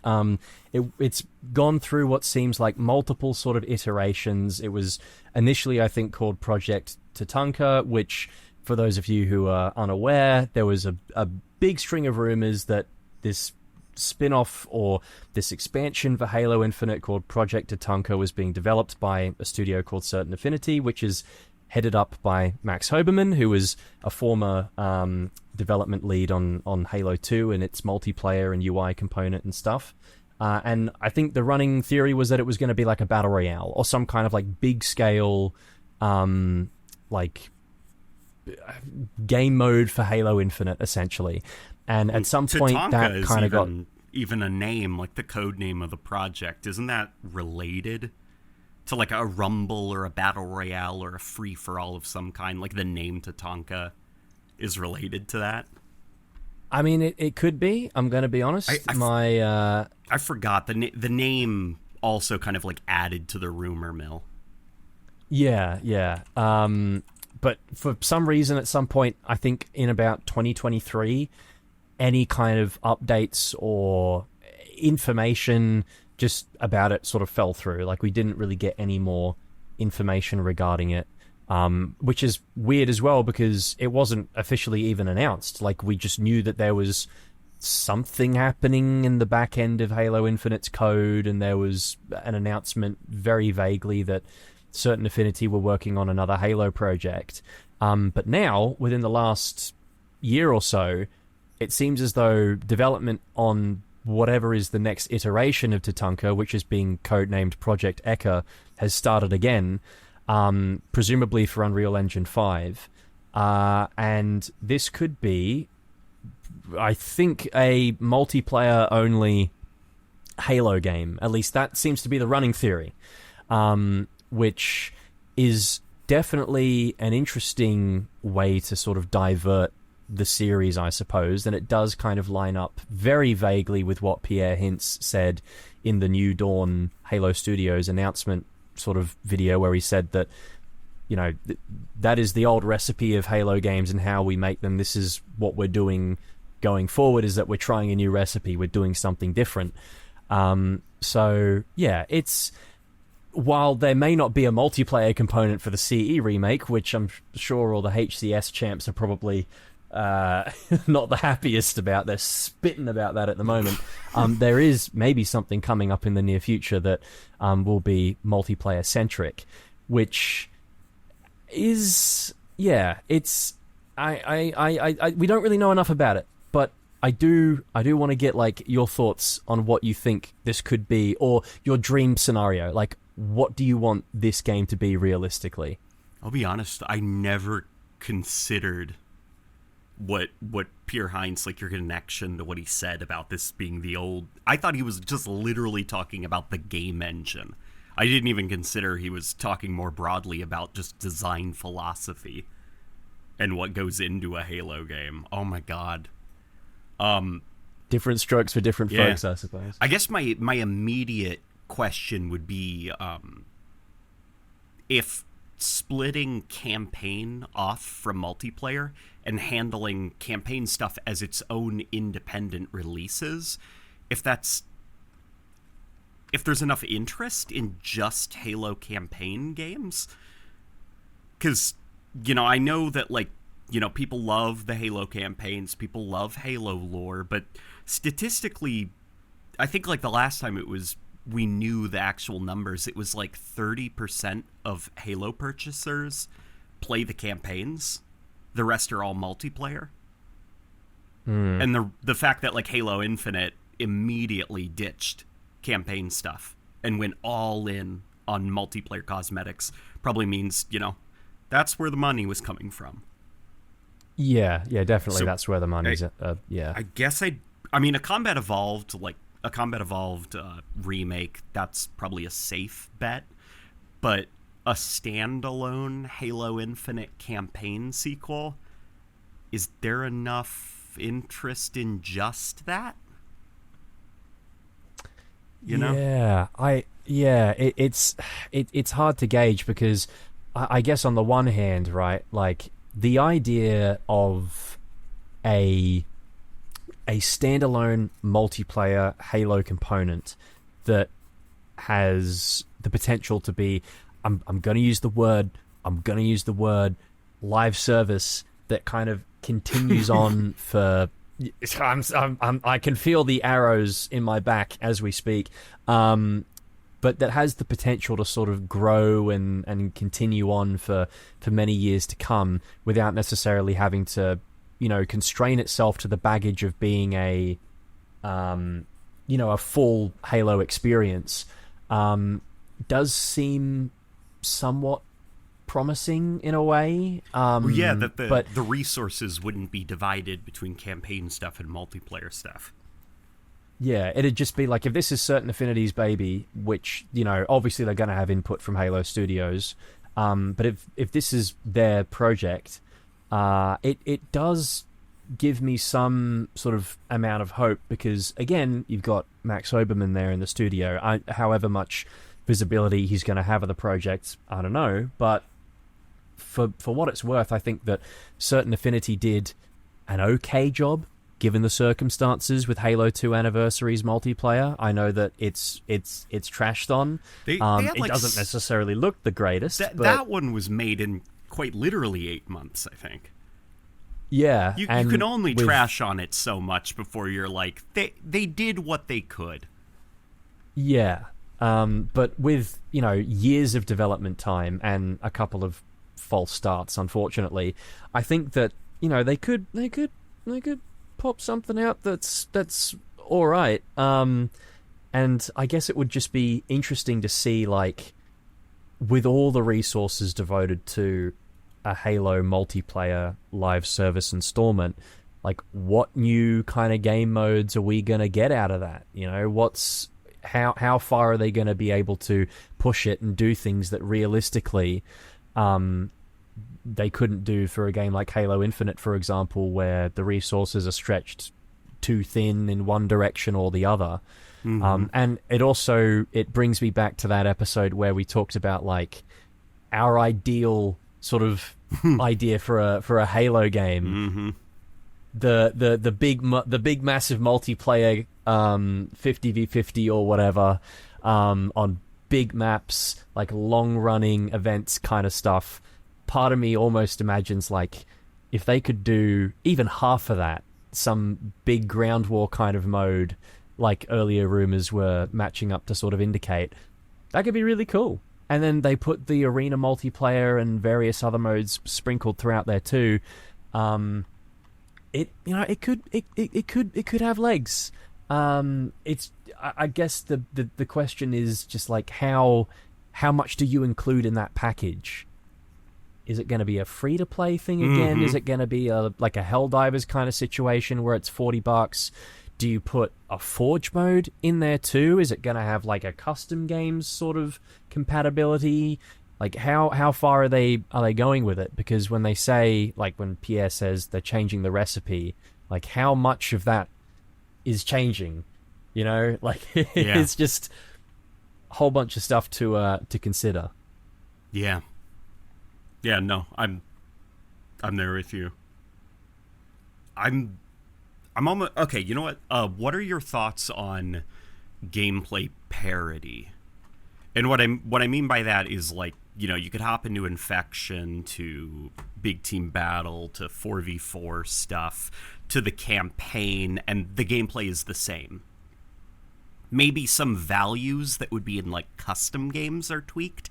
It's gone through what seems like multiple sort of iterations. It was initially, I think, called Project Tatanka, which, for those of you who are unaware, there was a big string of rumors that this spin-off or this expansion for Halo Infinite called Project Tatanka was being developed by a studio called Certain Affinity, which is headed up by Max Hoberman, who was a former development lead on Halo 2 and its multiplayer and UI component and stuff. And I think the running theory was that it was going to be like a battle royale or some kind of like big scale like game mode for Halo Infinite, essentially. And at some point Tatanka that kind of got... even a name, like the code name of the project. Isn't that related to like a Rumble or a Battle Royale or a free-for-all of some kind? Like the name Tatanka is related to that? I mean, it could be. I'm going to be honest. I forgot. The name also kind of like added to the rumor mill. Yeah. But for some reason, at some point, I think in about 2023, any kind of updates or information just about it sort of fell through. Like, we didn't really get any more information regarding it, which is weird as well because it wasn't officially even announced. Like, we just knew that there was something happening in the back end of Halo Infinite's code, and there was an announcement very vaguely that Certain Affinity were working on another Halo project. But now, within the last year or so, it seems as though development on whatever is the next iteration of Tatanka, which is being codenamed Project Eker, has started again, presumably for Unreal Engine 5. And this could be, I think, a multiplayer-only Halo game. At least that seems to be the running theory, which is definitely an interesting way to sort of divert the series, I suppose, and it does kind of line up very vaguely with what Pierre Hintz said in the New Dawn Halo Studios announcement sort of video, where he said that, you know, that is the old recipe of Halo games and how we make them. This is what we're doing going forward, is that we're trying a new recipe. We're doing something different. So, yeah, it's... While there may not be a multiplayer component for the CE remake, which I'm sure all the HCS champs are probably not the happiest about, they're spitting about that at the moment, there is maybe something coming up in the near future that will be multiplayer centric, which is, yeah, it's I we don't really know enough about it, but I do want to get like your thoughts on what you think this could be, or your dream scenario. Like, what do you want this game to be realistically? I'll be honest, I never considered what Pierre Heinz, like, your connection to what he said about this being the old... I thought he was just literally talking about the game engine. I didn't even consider he was talking more broadly about just design philosophy and what goes into a Halo game. Oh my god. Different strokes for different folks, I suppose. I guess my immediate question would be, if splitting campaign off from multiplayer and handling campaign stuff as its own independent releases, if that's if there's enough interest in just Halo campaign games. Because, I know that, people love the Halo campaigns, people love Halo lore, but statistically, I think, the last time we knew the actual numbers, it was 30% of Halo purchasers play the campaigns. The rest are all multiplayer. And the fact that, Halo Infinite immediately ditched campaign stuff and went all in on multiplayer cosmetics probably means, that's where the money was coming from. Yeah, definitely. So that's where the money's yeah. I guess a Combat Evolved, remake, that's probably a safe bet. But a standalone Halo Infinite campaign sequel, is there enough interest in just that? Yeah, it's hard to gauge because I guess on the one hand, right, the idea of a standalone multiplayer Halo component that has the potential to be, I'm going to use the word live service that kind of continues on for. I can feel the arrows in my back as we speak, but that has the potential to sort of grow and continue on for many years to come without necessarily having to, constrain itself to the baggage of being a full Halo experience, does seem somewhat promising in a way. That the resources wouldn't be divided between campaign stuff and multiplayer stuff. Yeah, it'd just be if this is Certain Affinity's baby, which, obviously they're going to have input from Halo Studios, but if this is their project, it does give me some sort of amount of hope because, again, you've got Max Oberman there in the studio. However much visibility he's going to have of the project, I don't know, but for what it's worth, I think that Certain Affinity did an okay job given the circumstances with Halo 2 Anniversary's multiplayer. I know that it's trashed on. They had it doesn't necessarily look the greatest. That one was made in quite literally 8 months, I think. Yeah. You can only trash on it so much before you're they did what they could. Yeah. But with, years of development time and a couple of false starts, unfortunately, I think that, they could pop something out that's all right. And I guess it would just be interesting to see, with all the resources devoted to a Halo multiplayer live service installment, what new kind of game modes are we gonna get out of that? How far are they going to be able to push it and do things that realistically they couldn't do for a game like Halo Infinite, for example, where the resources are stretched too thin in one direction or the other. Mm-hmm. And it brings me back to that episode where we talked about our ideal sort of idea for a Halo game. Mm-hmm. The big massive multiplayer 50v50 or whatever on big maps, long running events kind of stuff. Part of me almost imagines if they could do even half of that, some big ground war kind of mode earlier rumors were matching up to sort of indicate, that could be really cool. And then they put the arena multiplayer and various other modes sprinkled throughout there too. It could have legs. I guess the question is just how much do you include in that package? Is it going to be a free to play thing again? Mm-hmm. Is it going to be a Helldivers kind of situation where it's $40? Do you put a Forge mode in there too? Is it going to have a custom games sort of compatibility? How far are they going with it? Because when they say, when Pierre says they're changing the recipe, how much of that is changing? It's just a whole bunch of stuff to consider. Yeah. Yeah, no, I'm there with you. I'm almost okay. You know what? What are your thoughts on gameplay parity. And what I mean by that is, like, you know, you could hop into Infection, to big team battle, to 4v4 stuff, to the campaign, and the gameplay is the same. Maybe some values that would be in, like, custom games are tweaked,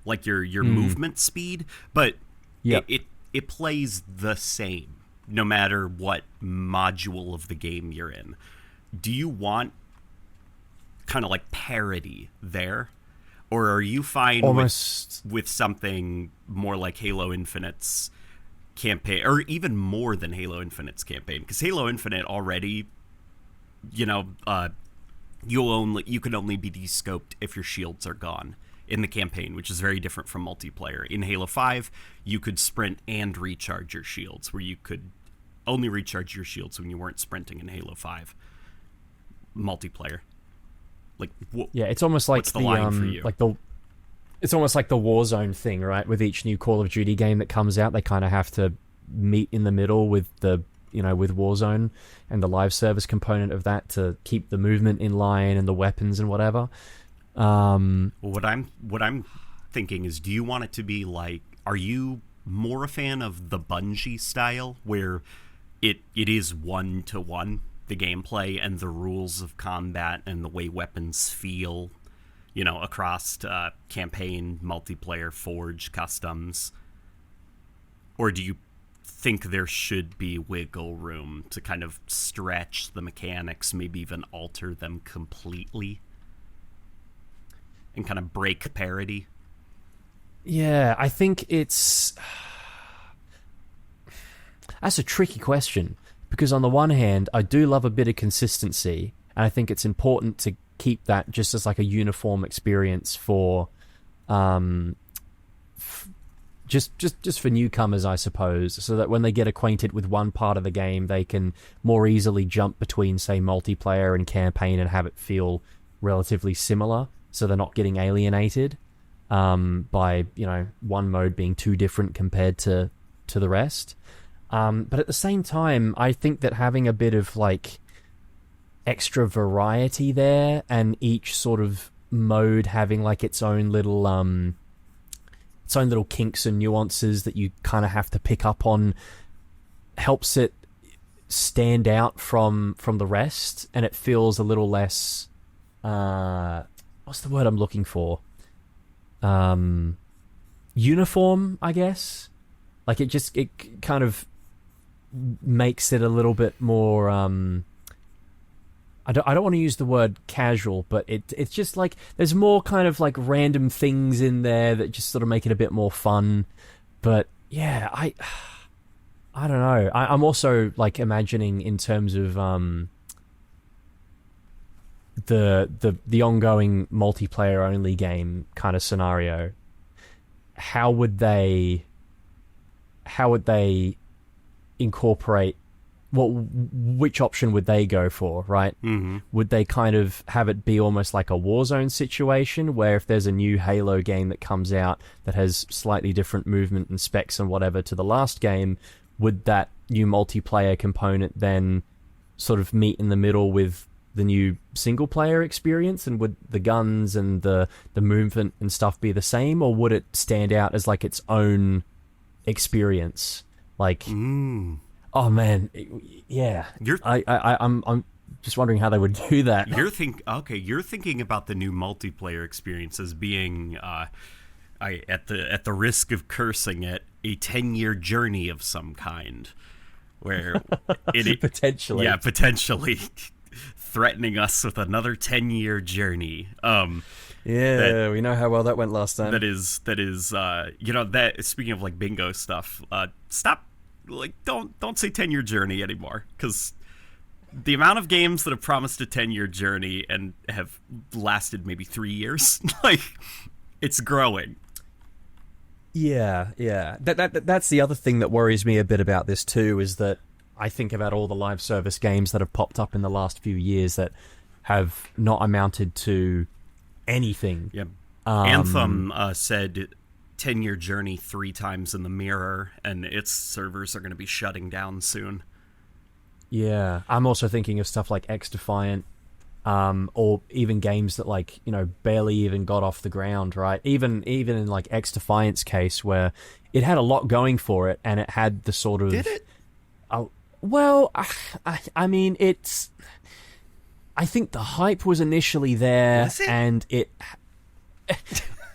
like your movement speed, but it plays the same no matter what module of the game you're in. Do you want kind of like parity there, or are you fine with something more like Halo Infinite's campaign, or even more than Halo Infinite's campaign? Because Halo Infinite already, you know, you can only be descoped if your shields are gone in the campaign, which is very different from multiplayer. In Halo 5, you could sprint and recharge your shields, where you could only recharge your shields when you weren't sprinting in Halo 5 multiplayer. Like, it's almost like what's the line for you? It's almost like the Warzone thing, right? With each new Call of Duty game that comes out, they kind of have to meet in the middle with with Warzone and the live service component of that to keep the movement in line and the weapons and whatever. What I'm thinking is, do you want it to be like, are you more a fan of the Bungie style, where it is 1-to-1, the gameplay and the rules of combat and the way weapons feel, you know, across campaign, multiplayer, Forge, customs? Or do you think there should be wiggle room to kind of stretch the mechanics, maybe even alter them completely, and kind of break parity? Yeah, I think that's a tricky question, because on the one hand, I do love a bit of consistency, and I think it's important to keep that just as like a uniform experience for just for newcomers, I suppose, so that when they get acquainted with one part of the game, they can more easily jump between, say, multiplayer and campaign and have it feel relatively similar, so they're not getting alienated by, you know, one mode being too different compared to the rest. But at the same time, I think that having a bit of like extra variety there, and each sort of mode having like its own little kinks and nuances that you kind of have to pick up on, helps it stand out from the rest, and it feels a little less what's the word I'm looking for? Uniform, I guess. Like it kind of makes it a little bit more I don't want to use the word casual, but it's just like there's more kind of like random things in there that just sort of make it a bit more fun. But yeah, I don't know. I'm also like imagining in terms of the ongoing multiplayer only game kind of scenario. How would they incorporate, which option would they go for, right? Mm-hmm. Would they kind of have it be almost like a Warzone situation, where if there's a new Halo game that comes out that has slightly different movement and specs and whatever to the last game, would that new multiplayer component then sort of meet in the middle with the new single player experience, and would the guns and the movement and stuff be the same, or would it stand out as like its own experience? Like, oh man, yeah. I'm just wondering how they would do that. You're thinking about the new multiplayer experience as being, at the risk of cursing it, a 10-year journey of some kind, where it potentially, threatening us with another 10-year journey. We know how well that went last time. That is, that speaking of like bingo stuff, stop, like, don't say 10-year journey anymore, because the amount of games that have promised a 10-year journey and have lasted maybe 3 years, like, it's growing. Yeah. That's the other thing that worries me a bit about this too, is that I think about all the live service games that have popped up in the last few years that have not amounted to anything. Yeah. Anthem said 10-year journey 3 times in the mirror, and its servers are going to be shutting down soon. Yeah. I'm also thinking of stuff like X-Defiant, or even games that like, you know, barely even got off the ground, right? Even in like X Defiant's case, where it had a lot going for it, and it had the sort of... Did it? Well, I mean, it's... I think the hype was initially there, and it...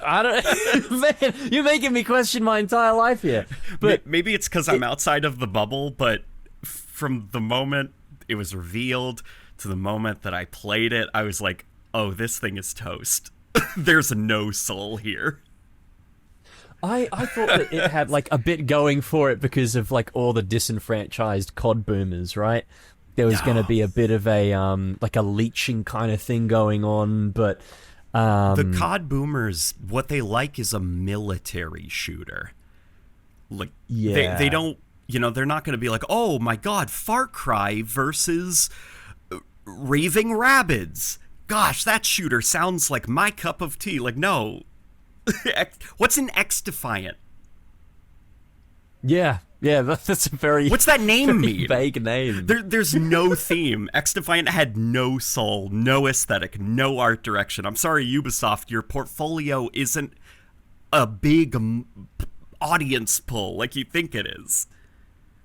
I don't... Man, you're making me question my entire life here. But maybe it's because I'm outside of the bubble, but from the moment it was revealed to the moment that I played it, I was like, oh, this thing is toast. There's no soul here. I thought that it had like a bit going for it because of like all the disenfranchised COD boomers, right? There was going to be a bit of a like a leeching kind of thing going on, but the COD boomers, what they like is a military shooter. Like, they don't, you know, they're not going to be like, oh my god, Far Cry versus Raving Rabbids. Gosh, that shooter sounds like my cup of tea. Like, no. What's an X Defiant? Yeah, that's a very... What's that name mean? Vague name. There's no theme. X Defiant had no soul, no aesthetic, no art direction. I'm sorry, Ubisoft, your portfolio isn't a big audience pull like you think it is.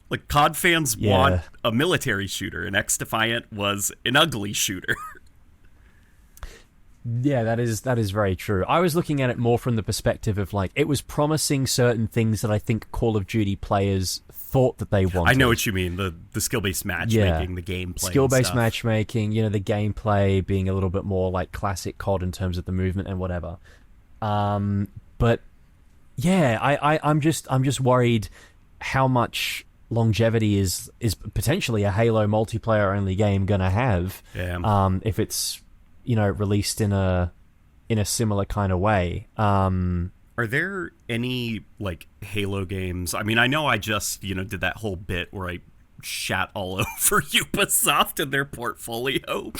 Like, COD fans want a military shooter, and X Defiant was an ugly shooter. Yeah, that is very true. I was looking at it more from the perspective of like, it was promising certain things that I think Call of Duty players thought that they wanted. I know what you mean. The skill-based matchmaking, the gameplay, skill-based matchmaking. You know, the gameplay being a little bit more like classic COD in terms of the movement and whatever. But yeah, I'm just worried how much longevity is potentially a Halo multiplayer only game gonna have. Yeah. If it's, you know, released in a similar kind of way. Are there any like Halo games? I mean, I know I just, you know, did that whole bit where I shat all over Ubisoft and their portfolio.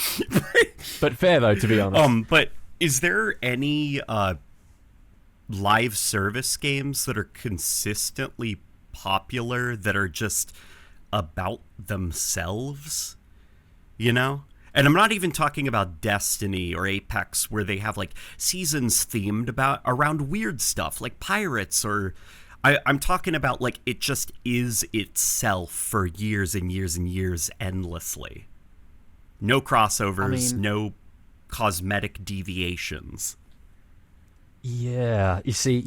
But fair though, to be honest. But is there any live service games that are consistently popular that are just about themselves? You know? And I'm not even talking about Destiny or Apex, where they have like seasons themed around weird stuff like pirates, or I'm talking about like it just is itself for years and years and years endlessly. No crossovers, no cosmetic deviations. Yeah, you see,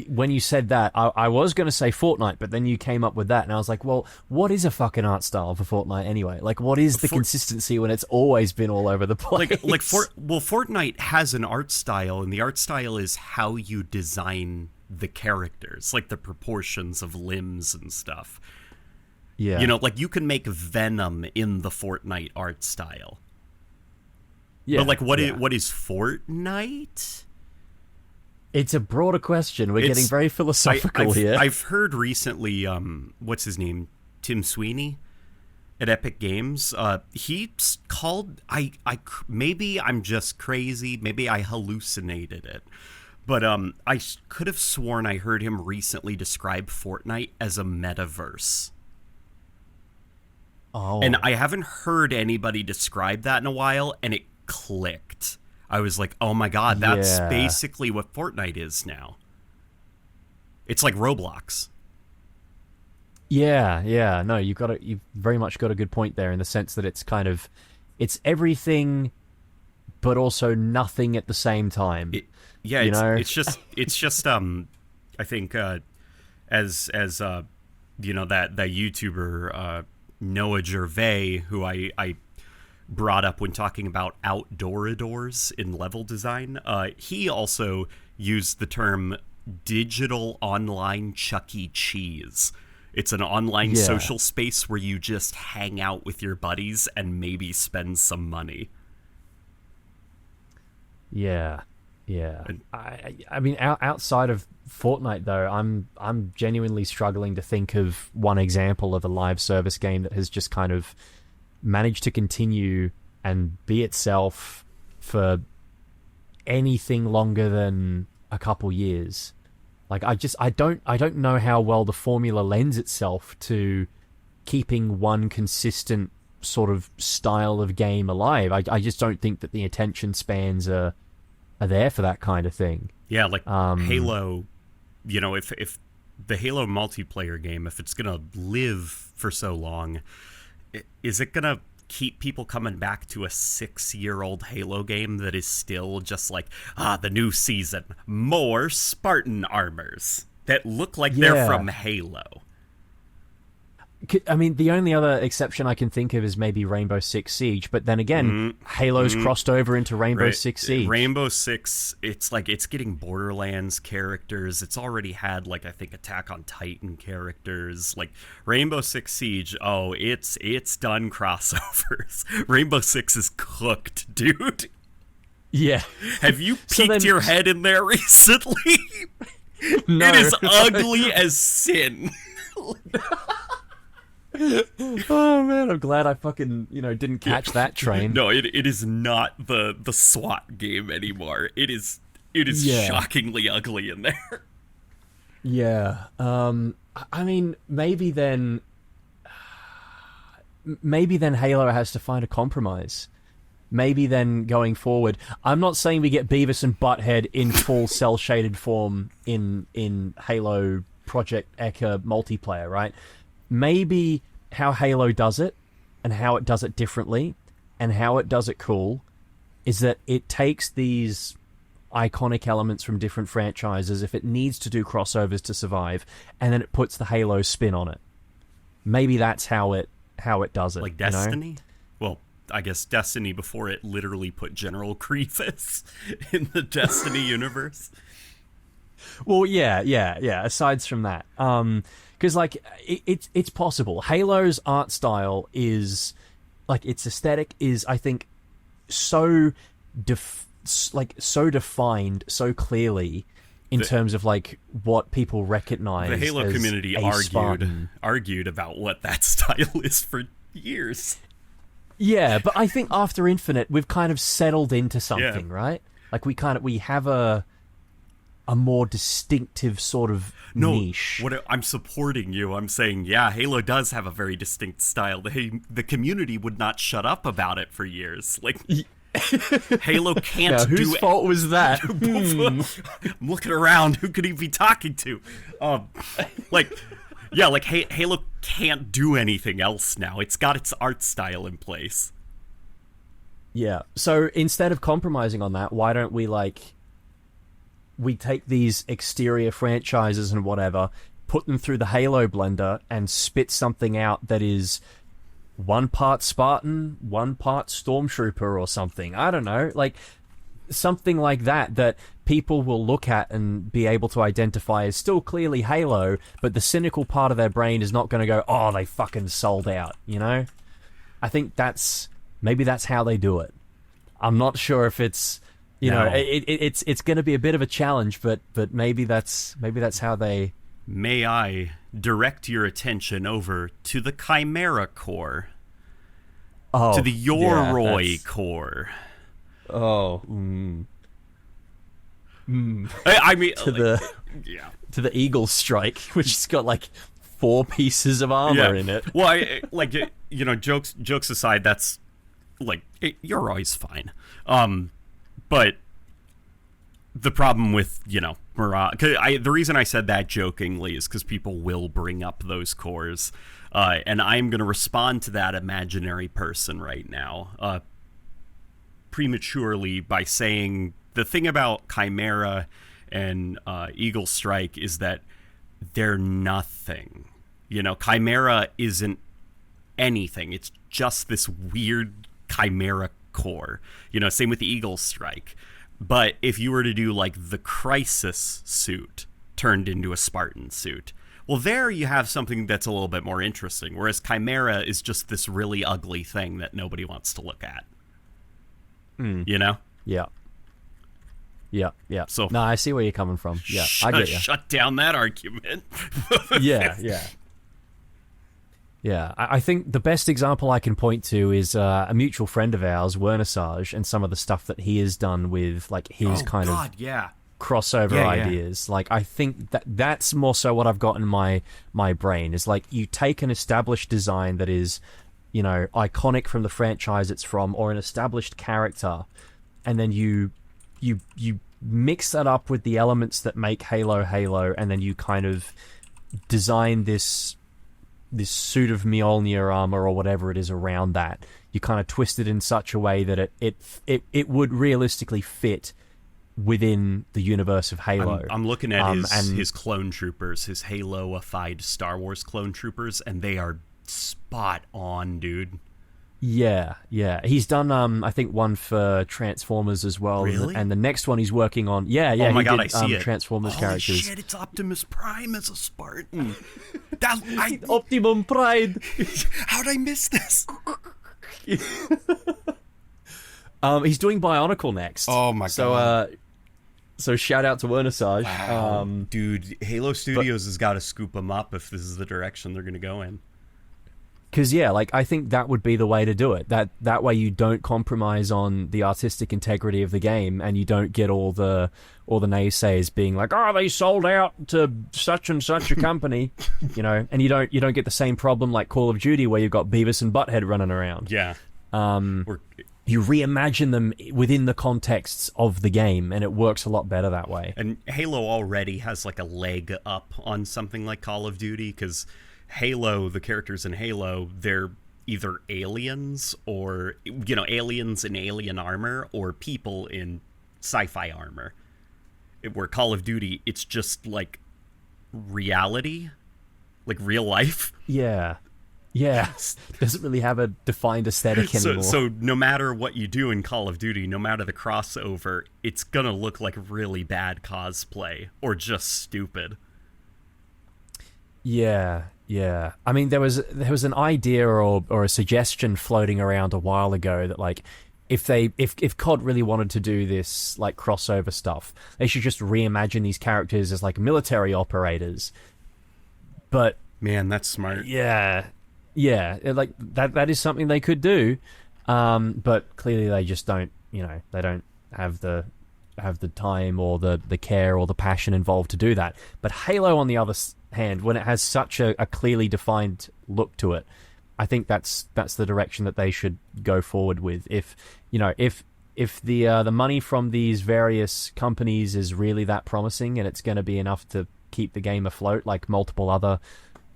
when you said that, I was going to say Fortnite, but then you came up with that, and I was like, well, what is a fucking art style for Fortnite anyway? Like, what is the consistency when it's always been all over the place? Fortnite has an art style, and the art style is how you design the characters, like the proportions of limbs and stuff. Yeah. You know, like you can make Venom in the Fortnite art style. Yeah. But like, what is Fortnite? It's a broader question. We're getting very philosophical here. I've heard recently, what's his name? Tim Sweeney at Epic Games. He's called, maybe I'm just crazy. Maybe I hallucinated it. But I could have sworn I heard him recently describe Fortnite as a metaverse. Oh. And I haven't heard anybody describe that in a while, and it clicked. I was like, oh my god, that's basically what Fortnite is now. It's like Roblox. Yeah. No, you've very much got a good point there in the sense that it's kind of, it's everything, but also nothing at the same time. It's just I think as you know, that YouTuber Noah Gervais, who I brought up when talking about outdooradors in level design, he also used the term digital online Chuck E. Cheese. It's an online social space where you just hang out with your buddies and maybe spend some money. Yeah. I mean, outside of Fortnite though, I'm genuinely struggling to think of one example of a live service game that has just kind of managed to continue and be itself for anything longer than a couple years. Like, I don't know how well the formula lends itself to keeping one consistent sort of style of game alive. I just don't think that the attention spans are there for that kind of thing. Yeah, like Halo, you know, if the Halo multiplayer game, if it's going to live for so long, is it going to keep people coming back to a 6-year-old Halo game that is still just like, the new season, more Spartan armors that look like they're from Halo? I mean, the only other exception I can think of is maybe Rainbow Six Siege, but then again, Halo's crossed over into Rainbow Six Siege. Rainbow Six, it's like it's getting Borderlands characters. It's already had, like, I think Attack on Titan characters. Like, Rainbow Six Siege, it's done crossovers. Rainbow Six is cooked, dude. Yeah. Have you peeked your head in there recently? No. It is ugly as sin. Oh man, I'm glad I fucking didn't catch that train. No, it is not the SWAT game anymore. It is shockingly ugly in there. Yeah. I mean, maybe then Halo has to find a compromise. Maybe then going forward, I'm not saying we get Beavis and Butthead in full cell shaded form in Halo Project Eker multiplayer, right? Maybe how Halo does it, and how it does it differently, and how it does it cool, is that it takes these iconic elements from different franchises, if it needs to do crossovers to survive, and then it puts the Halo spin on it. Maybe that's how it does it. Like Destiny? Well, I guess Destiny before it literally put General Grievous in the Destiny universe. Well, yeah. Aside from that, because like it's possible. Halo's art style is like its aesthetic is, I think, so defined so clearly in terms of like what people recognize. The Halo as community argued about what that style is for years. Yeah, but I think after Infinite, we've kind of settled into something, right? Like we have a more distinctive sort of niche. I'm supporting you. I'm saying, yeah, Halo does have a very distinct style. The community would not shut up about it for years. Like, Halo can't do it. Whose fault was that? I'm looking around. Who could he be talking to? Halo can't do anything else now. It's got its art style in place. Yeah. So instead of compromising on that, why don't we take these exterior franchises and whatever, put them through the Halo blender, and spit something out that is 1 part Spartan, 1 part Stormtrooper or something. I don't know. Like, something like that people will look at and be able to identify as still clearly Halo, but the cynical part of their brain is not going to go, oh, they fucking sold out, I think maybe that's how they do it. I'm not sure if it's... it's going to be a bit of a challenge, but maybe that's how they... May I direct your attention over to the Chimera core? To the Yoroi core. Oh. I mean... to the Eagle Strike, which has got, 4 pieces of armor in it. Well, jokes aside, that's... Yoroi's fine. But the problem with, Mirage... the reason I said that jokingly is because people will bring up those cores. And I'm going to respond to that imaginary person right now prematurely by saying the thing about Chimera and Eagle Strike is that they're nothing. Chimera isn't anything. It's just this weird Chimera core. Same with the Eagle Strike. But if you were to do the Crisis suit turned into a Spartan suit, well, there you have something that's a little bit more interesting. Whereas Chimera is just this really ugly thing that nobody wants to look at. Yeah. So no, I see where you're coming from. Yeah, I get you. Shut down that argument. Yeah. I think the best example I can point to is a mutual friend of ours, Wernasage, and some of the stuff that he has done with his crossover ideas. I think that's more so what I've got in my brain is you take an established design that is iconic from the franchise it's from, or an established character, and then you mix that up with the elements that make Halo Halo, and then you kind of design this suit of Mjolnir armor or whatever it is around that. You kind of twist it in such a way that it would realistically fit within the universe of Halo. I'm looking at his clone troopers, his Halo-ified Star Wars clone troopers, and they are spot on, dude. Yeah. He's done, I think, one for Transformers as well. Really? And the next one he's working on... Yeah, oh my he God, did, I see it. Transformers Holy characters. shit, it's Optimus Prime as a Spartan. Optimum Pride! How'd I miss this? He's doing Bionicle next. Oh my God. So shout out to Wernasage. Wow. Dude, Halo Studios has got to scoop them up if this is the direction they're going to go in. Because, yeah, like, I think that would be the way to do it. That way you don't compromise on the artistic integrity of the game, and you don't get all the naysayers being like, oh, they sold out to such and such a company, and you don't get the same problem like Call of Duty where you've got Beavis and Butthead running around. Yeah. You reimagine them within the contexts of the game, and it works a lot better that way. And Halo already has, like, a leg up on something like Call of Duty, because Halo, the characters in Halo, they're either aliens or, aliens in alien armor, or people in sci-fi armor. Where Call of Duty, it's just, like, reality, like real life. Yeah. Doesn't really have a defined aesthetic anymore. So no matter what you do in Call of Duty, no matter the crossover, it's gonna look like really bad cosplay, or just stupid. Yeah. I mean, there was an idea or a suggestion floating around a while ago that, like, if COD really wanted to do this, like, crossover stuff, they should just reimagine these characters as, like, military operators. But man, that's smart. Yeah, like that is something they could do. But clearly they just don't. They don't have the time or the care or the passion involved to do that. But Halo, on the other hand, when it has such a clearly defined look to it, I think that's the direction that they should go forward with. If the money from these various companies is really that promising, and it's going to be enough to keep the game afloat, like multiple other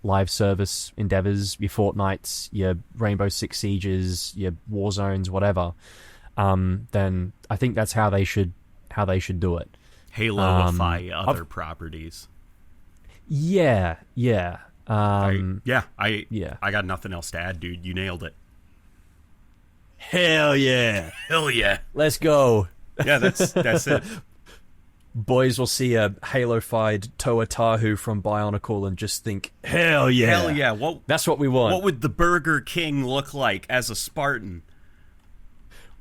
live service endeavors, your Fortnites, your Rainbow Six Sieges, your Warzones, whatever, then I think that's how they should do it. Halo-ify other properties. Yeah. I got nothing else to add, dude. You nailed it. Hell yeah. Let's go. Yeah, that's it. Boys will see a Halo-fied Toa Tahu from Bionicle and just think, hell yeah. That's what we want. What would the Burger King look like as a Spartan?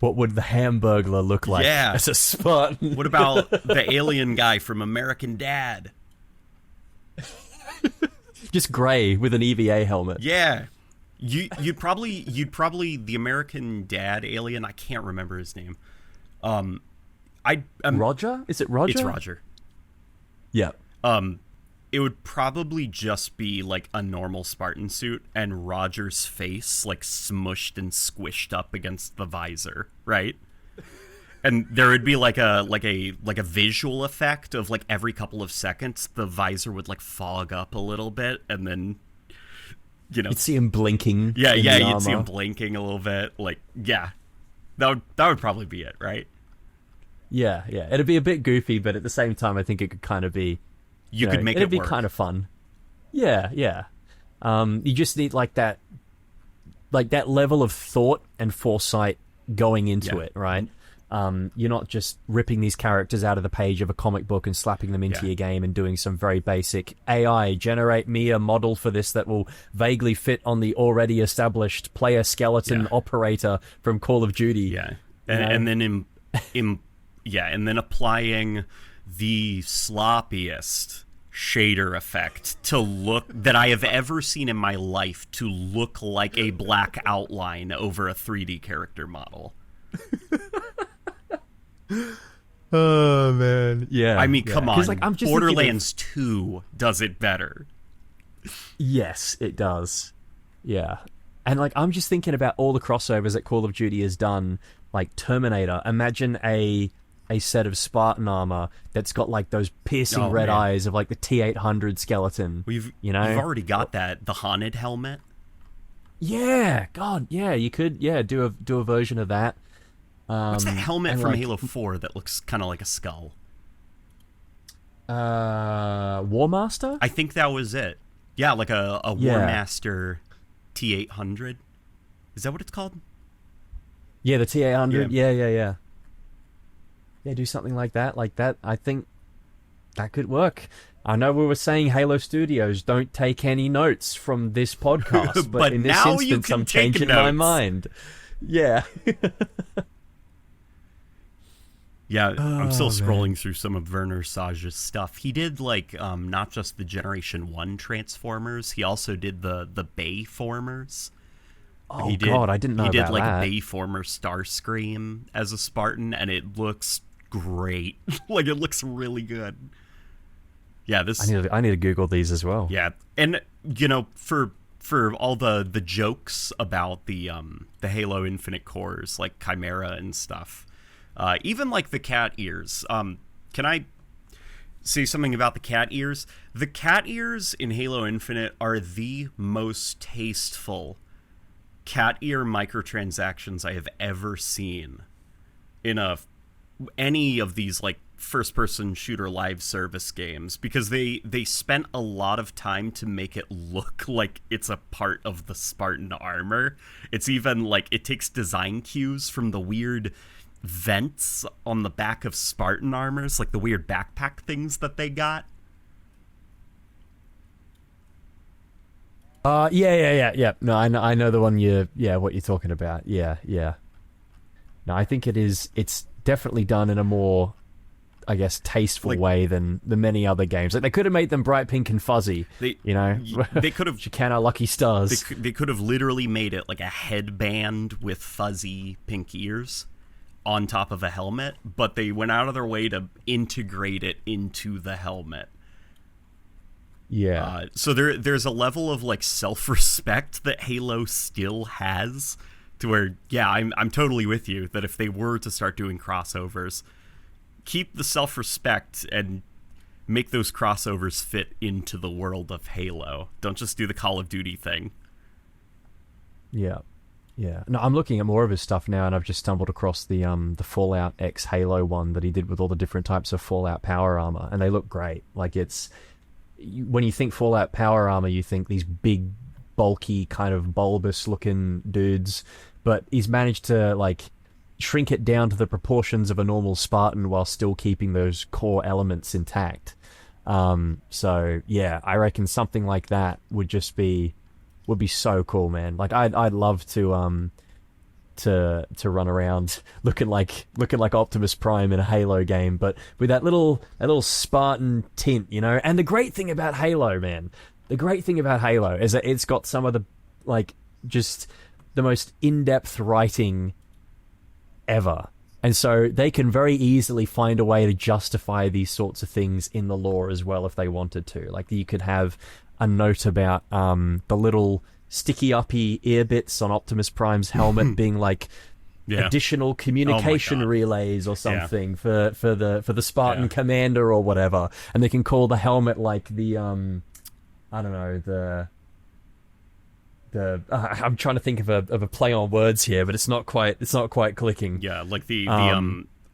What would the Hamburglar look like as a Spartan? What about the alien guy from American Dad? Just grey with an EVA helmet. Yeah. You'd probably the American Dad alien, I can't remember his name. Roger? Is it Roger? It's Roger. Yeah. It would probably just be like a normal Spartan suit and Roger's face like smushed and squished up against the visor, right? And there would be like a visual effect of like every couple of seconds the visor would like fog up a little bit, and then you'd see him blinking. Yeah, you'd see him blinking a little bit. Like, yeah. That would probably be it, right? Yeah. It'd be a bit goofy, but at the same time, I think it could kind of be... You could make it work. It'd be kind of fun. Yeah. You just need like that level of thought and foresight going into it, right? You're not just ripping these characters out of the page of a comic book and slapping them into your game and doing some very basic AI, generate me a model for this that will vaguely fit on the already established player skeleton operator from Call of Duty. Yeah. And then and then applying the sloppiest shader effect to look that I have ever seen in my life to look like a black outline over a 3D character model. Oh man, yeah. I mean, come on. Like, I'm just Borderlands 2 does it better. Yes, it does. Yeah. And like, I'm just thinking about all the crossovers that Call of Duty has done, like Terminator. Imagine a set of Spartan armor that's got like those piercing red eyes of like the T-800 skeleton. You've already got that, the haunted helmet. Yeah, God, yeah, you could, do a version of that. What's that helmet from Halo 4 that looks kind of like a skull? War Master? I think that was it. Yeah, like a War Master T-800. Is that what it's called? Yeah, the T-800. Yeah. Yeah, do something like that. I think that could work. I know we were saying Halo Studios don't take any notes from this podcast, but in this now instance, I'm changing my mind. Yeah. Yeah, I'm still scrolling through some of Werner Sage's stuff. He did like not just the Generation 1 Transformers, he also did the Bayformers. Oh God, I didn't know about that. He did like Bayformer Starscream as a Spartan, and it looks great. Like, it looks really good. Yeah, this I need to Google these as well. Yeah, and you know, for all the jokes about the Halo Infinite cores, like Chimera and stuff. Even like the cat ears. Can I say something about the cat ears? The cat ears in Halo Infinite are the most tasteful cat ear microtransactions I have ever seen in any of these like first-person shooter live service games, because they spent a lot of time to make it look like it's a part of the Spartan armor. It's even like it takes design cues from the weird vents on the back of Spartan armors, like the weird backpack things that they got. Yeah. No, I know the one what you're talking about. Yeah. No, I think it's definitely done in a more, I guess, tasteful way than the many other games. Like, they could have made them bright pink and fuzzy. They could have. Chicana our lucky stars. They could have literally made it like a headband with fuzzy pink ears on top of a helmet, but they went out of their way to integrate it into the helmet. Yeah. So there's a level of like self-respect that Halo still has, to where, yeah, I'm totally with you that if they were to start doing crossovers, keep the self-respect and make those crossovers fit into the world of Halo. Don't just do the Call of Duty thing. Yeah. No, I'm looking at more of his stuff now, and I've just stumbled across the Fallout X Halo one that he did with all the different types of Fallout power armor, and they look great. Like, when you think Fallout power armor, you think these big, bulky, kind of bulbous-looking dudes, but he's managed to like shrink it down to the proportions of a normal Spartan while still keeping those core elements intact. So yeah, I reckon something like that would be so cool, man. Like, I'd love to run around looking like Optimus Prime in a Halo game, but with that little Spartan tint, you know. And the great thing about Halo, man, is that it's got some of the, like, just the most in-depth writing ever. And so they can very easily find a way to justify these sorts of things in the lore as well if they wanted to. Like, you could have a note about the little sticky uppy ear bits on Optimus Prime's helmet being like additional communication relays or something for the Spartan commander or whatever, and they can call the helmet like the I don't know, the I'm trying to think of a play on words here, but it's not quite clicking. Yeah, like the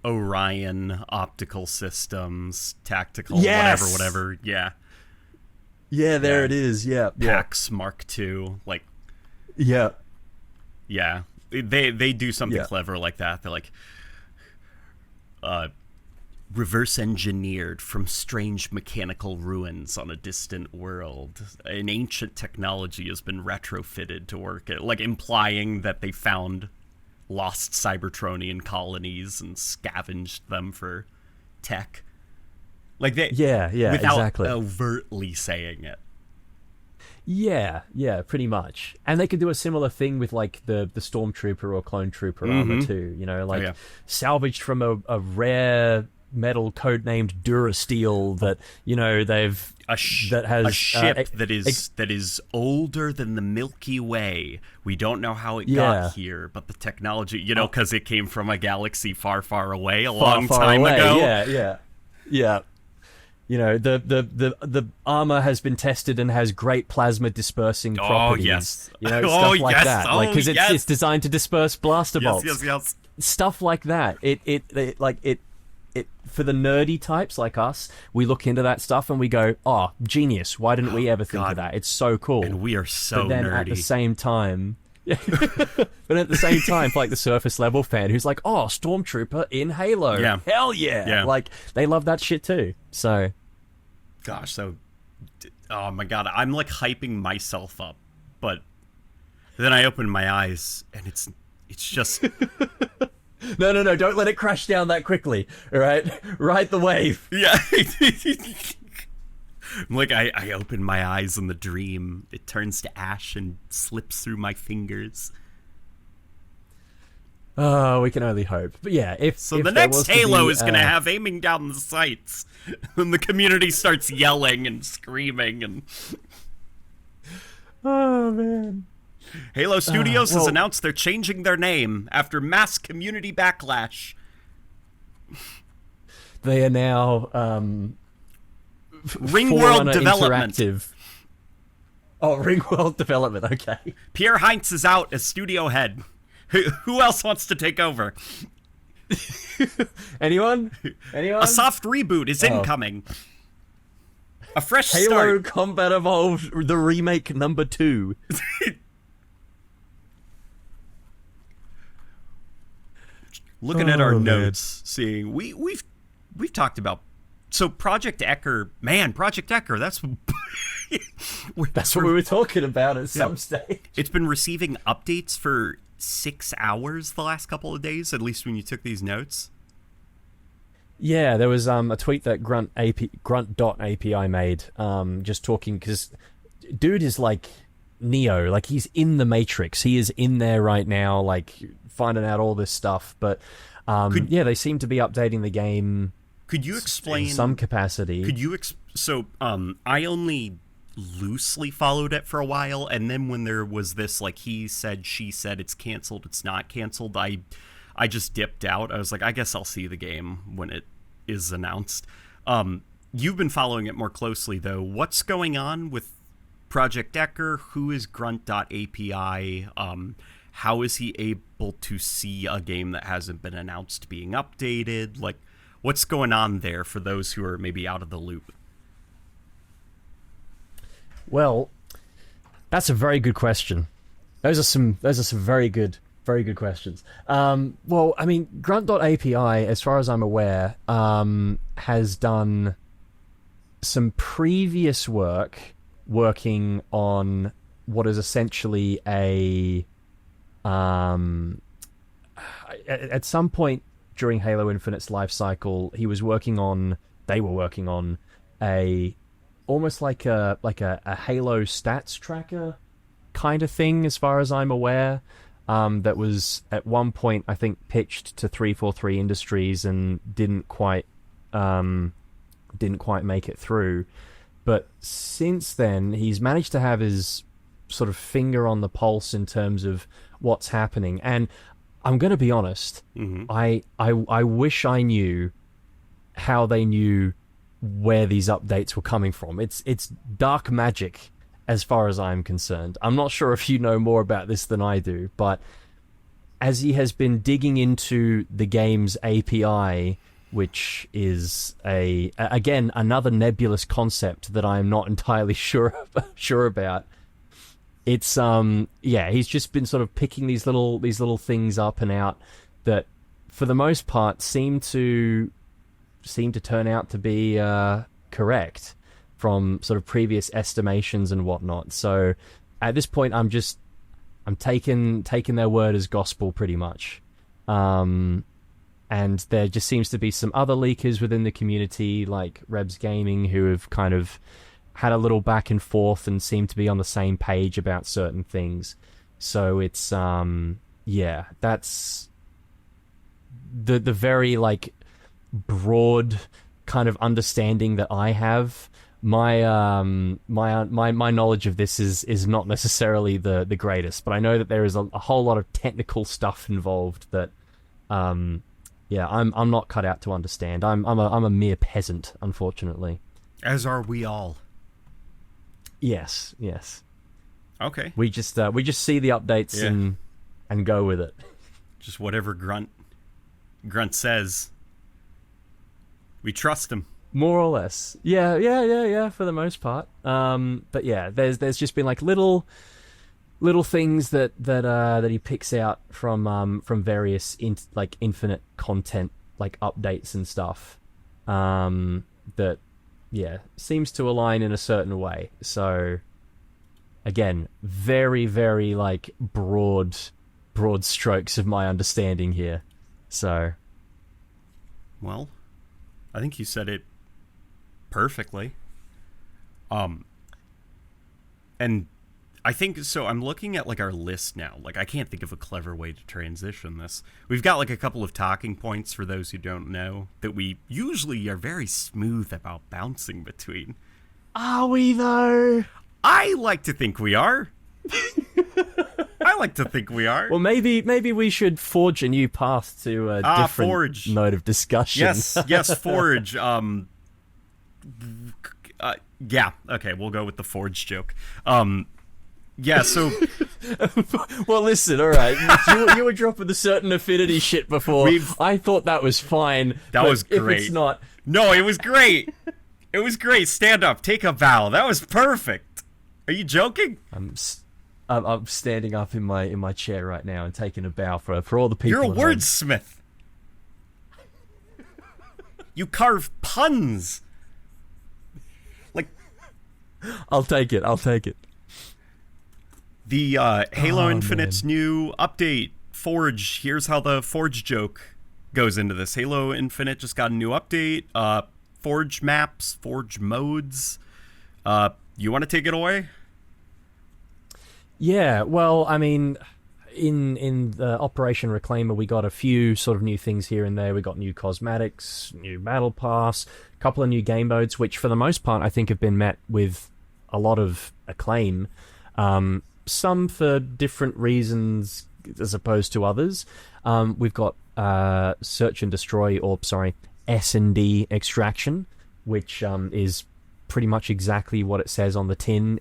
Orion optical systems, tactical, whatever. Yeah. Yeah, there it is. Yeah, PAX Mark II, like. Yeah. Yeah, they do something clever like that. They're like, reverse engineered from strange mechanical ruins on a distant world. An ancient technology has been retrofitted to work it, like implying that they found lost Cybertronian colonies and scavenged them for tech. Like they, without overtly saying it. Yeah, pretty much. And they could do a similar thing with like the Stormtrooper or Clone Trooper armor too. You know, like salvaged from a rare metal codenamed Durasteel that they've that has a ship that is older than the Milky Way. We don't know how it got here, but the technology, because it came from a galaxy far, far away a long time ago. Yeah. The armor has been tested and has great plasma dispersing properties. Yes. Stuff like that. Because it's designed to disperse blaster bolts. Yes. Stuff like that. It for the nerdy types like us, we look into that stuff and we go, "Oh, genius! Why didn't we ever think of that? It's so cool." And we are so but then nerdy. At the same time, for like the surface level fan who's like, "Oh, Stormtrooper in Halo, hell yeah!" Like they love that shit too. So, gosh, oh my god, I'm like hyping myself up, but then I open my eyes and it's just. No, don't let it crash down that quickly, all right? Ride the wave. Yeah. Like, I open my eyes and the dream, it turns to ash and slips through my fingers. Oh, we can only hope. But yeah, if the next Halo is going to have aiming down the sights, and the community starts yelling and screaming and... Oh, man. Halo Studios has announced they're changing their name after mass community backlash. They are now Ringworld Development. Interactive. Oh, Ringworld Development, okay. Pierre Heinz is out as studio head. Who else wants to take over? Anyone? A soft reboot is incoming. A fresh Halo start. Combat Evolved, the remake number 2. Looking at our notes, seeing we've talked about Project Eker. Man, Project Eker. That's what we were talking about at some stage. It's been receiving updates for 6 hours the last couple of days, at least when you took these notes. Yeah, there was a tweet that Grunt.api made, just talking, because dude is like Neo, like he's in the Matrix. He is in there right now, like finding out all this stuff. But they seem to be updating the game. Could you explain in some capacity? Could you I only loosely followed it for a while, and then when there was this like he said, she said, it's canceled, it's not canceled, I just dipped out. I was like, I guess I'll see the game when it is announced. You've been following it more closely though. What's going on with Project Eker? Who is Grunt.api? How is he able to see a game that hasn't been announced being updated? Like, what's going on there for those who are maybe out of the loop? Well, that's a very good question. Those are some very good questions. Well, I mean, Grunt.api, as far as I'm aware, has done some previous working on what is essentially at some point during Halo Infinite's life cycle, they were working on almost like a Halo stats tracker kind of thing, as far as I'm aware, that was at one point I think pitched to 343 Industries and didn't quite make it through. But since then, he's managed to have his sort of finger on the pulse in terms of what's happening. And I'm going to be honest, I wish I knew how they knew where these updates were coming from. It's dark magic as far as I'm concerned. I'm not sure if you know more about this than I do, but as he has been digging into the game's API, which is again another nebulous concept that I'm not entirely sure about. It's he's just been sort of picking these little things up and out that, for the most part, seem to turn out to be correct from sort of previous estimations and whatnot. So at this point, I'm taking their word as gospel pretty much. And there just seems to be some other leakers within the community, like Rebs Gaming, who have kind of had a little back and forth and seem to be on the same page about certain things. So it's that's the very like broad kind of understanding that I have, my knowledge of this is not necessarily the greatest, but I know that there is a whole lot of technical stuff involved that I'm not cut out to understand. I'm a mere peasant, unfortunately. As are we all. Yes. Okay. We just see the updates and go with it. Just whatever Grunt says. We trust him. More or less. Yeah, for the most part. But yeah, there's just been like little things that he picks out from various infinite content, like updates and stuff. That seems to align in a certain way. So again, very, very like broad strokes of my understanding here. So, well, I think you said it perfectly. And I think so. I'm looking at like our list now. Like, I can't think of a clever way to transition this. We've got like a couple of talking points for those who don't know that we usually are very smooth about bouncing between. Are we though? I like to think we are. I like to think we are. Well, maybe we should forge a new path to a different mode of discussion. Yes, forge. Yeah. Okay, we'll go with the forge joke. Yeah. So. Well, listen. All right, you were dropping the certain affinity shit before. I thought that was fine. That was great. If it's not. No, it was great. It was great. Stand up. Take a bow. That was perfect. Are you joking? I'm standing up in my chair right now and taking a bow for all the people. You're a wordsmith. You carve puns. Like, I'll take it. The Halo Infinite's new update, Forge. Here's how the Forge joke goes into this. Halo Infinite just got a new update. Forge maps, Forge modes. You want to take it away? Yeah, well, I mean, in the Operation Reclaimer, we got a few sort of new things here and there. We got new cosmetics, new battle pass, a couple of new game modes, which for the most part I think have been met with a lot of acclaim. Some for different reasons as opposed to others. We've got Search and Destroy, S&D Extraction, which is pretty much exactly what it says on the tin.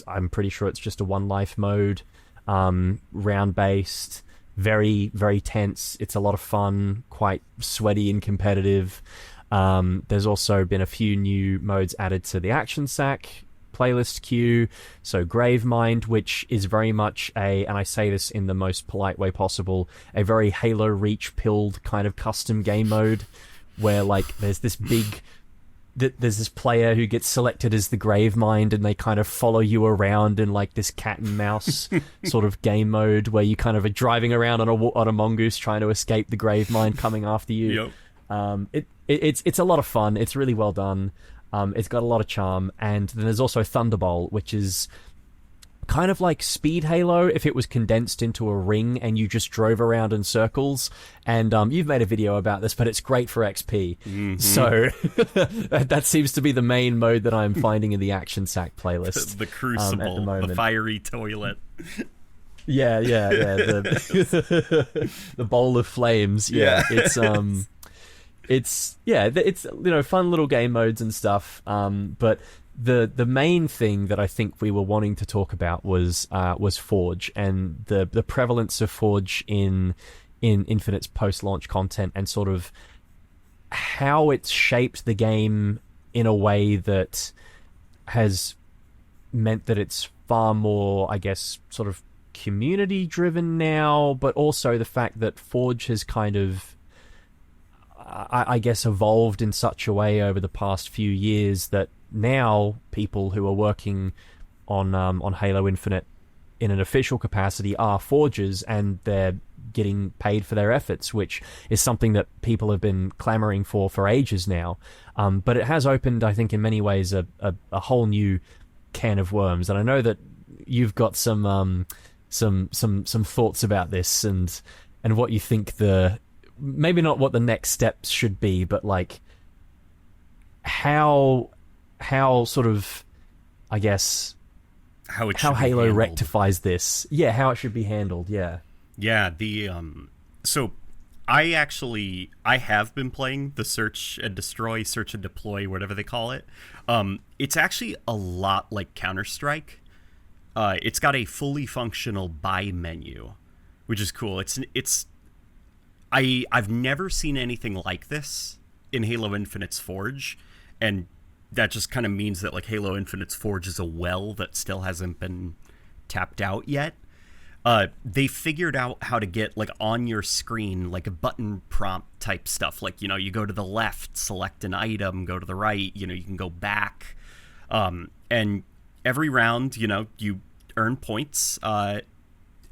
I'm pretty sure it's just a one life mode, round based, very, very tense. It's a lot of fun, quite sweaty and competitive. There's also been a few new modes added to the Action Sack playlist queue. So Gravemind, which is very much and I say this in the most polite way possible, a very Halo Reach pilled kind of custom game mode where like there's this player who gets selected as the Gravemind, and they kind of follow you around in like this cat and mouse sort of game mode where you kind of are driving around on a mongoose trying to escape the Gravemind coming after you. Yep. It's a lot of fun. It's really well done. It's got a lot of charm. And then there's also Thunderbolt, which is kind of like Speed Halo if it was condensed into a ring and you just drove around in circles. And you've made a video about this, but it's great for XP. Mm-hmm. So that seems to be the main mode that I'm finding in the Action Sack playlist. The Crucible, at the moment. The fiery toilet. Yeah. The bowl of flames. Yeah. It's fun little game modes and stuff. But the main thing that I think we were wanting to talk about was Forge and the prevalence of Forge in Infinite's post-launch content, and sort of how it's shaped the game in a way that has meant that it's far more, I guess, sort of community-driven now, but also the fact that Forge has kind of, I guess, evolved in such a way over the past few years that now people who are working on Halo Infinite in an official capacity are forgers, and they're getting paid for their efforts, which is something that people have been clamoring for ages now. But it has opened, I think, in many ways a whole new can of worms. And I know that you've got some thoughts about this and what you think the maybe not what the next steps should be, but like how sort of, I guess, how Halo handled. rectifies this. Yeah, how it should be handled. Yeah. Yeah, so I have been playing the search and destroy, search and deploy, whatever they call it. It's actually a lot like Counter-Strike. It's got a fully functional buy menu, which is cool. I've never seen anything like this in Halo Infinite's Forge, and that just kind of means that like Halo Infinite's Forge is a well that still hasn't been tapped out yet. They figured out how to get like on your screen like a button prompt type stuff. Like, you know, you go to the left, select an item, go to the right, you know, you can go back. And every round, you know, you earn points.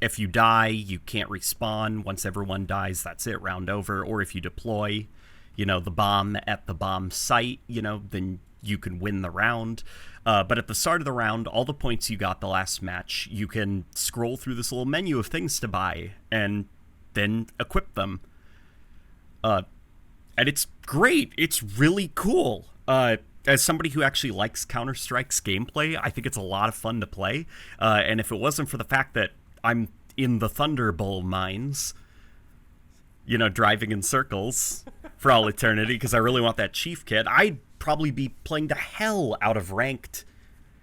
If you die, you can't respawn. Once everyone dies, that's it, round over. Or if you deploy, you know, the bomb at the bomb site, you know, then you can win the round. But at the start of the round, all the points you got the last match, you can scroll through this little menu of things to buy and then equip them. And it's great. It's really cool. As somebody who actually likes Counter-Strike's gameplay, I think it's a lot of fun to play. And if it wasn't for the fact that I'm in the Thunderbolt mines, you know, driving in circles for all eternity because I really want that Chief kit, I'd probably be playing the hell out of ranked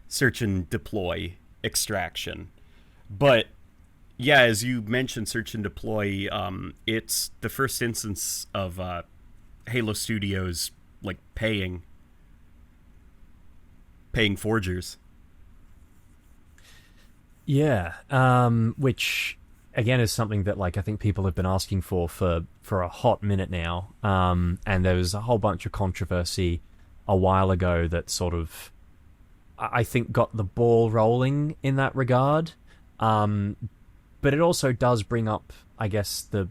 search and deploy extraction. But yeah, as you mentioned, search and deploy, it's the first instance of Halo Studios like paying forgers. Yeah, which again is something that like I think people have been asking for a hot minute now. And there was a whole bunch of controversy a while ago that sort of, I think, got the ball rolling in that regard. But it also does bring up, I guess, the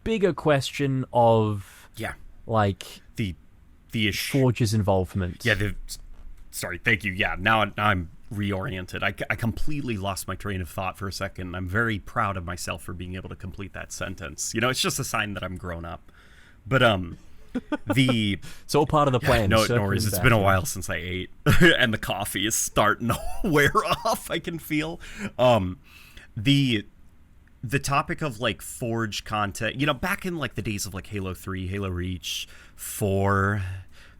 bigger question of like the Forge's involvement. Yeah, sorry, thank you. Yeah, now I'm reoriented. I completely lost my train of thought for a second. I'm very proud of myself for being able to complete that sentence. You know, it's just a sign that I'm grown up. But it's all part of the plan. No worries. It's been a while since I ate, and the coffee is starting to wear off. I can feel the topic of like Forge content. You know, back in like the days of like Halo 3, Halo Reach, 4,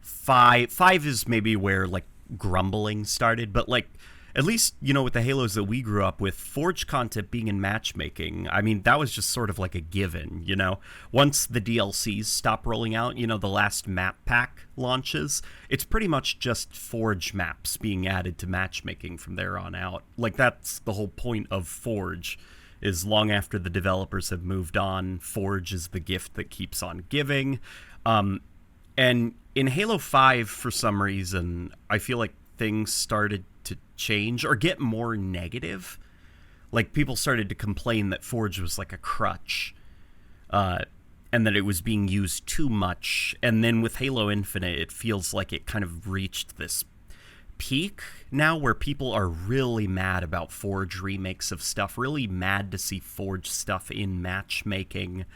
5 is maybe where like grumbling started, but like at least, you know, with the Halos that we grew up with, Forge content being in matchmaking, I mean, that was just sort of like a given, you know? Once the DLCs stop rolling out, you know, the last map pack launches, it's pretty much just Forge maps being added to matchmaking from there on out. Like, that's the whole point of Forge, is long after the developers have moved on, Forge is the gift that keeps on giving. And in Halo 5, for some reason, I feel like things started to change or get more negative. Like, people started to complain that Forge was like a crutch, and that it was being used too much. And then with Halo Infinite, it feels like it kind of reached this peak now where people are really mad about Forge remakes of stuff, really mad to see Forge stuff in matchmaking.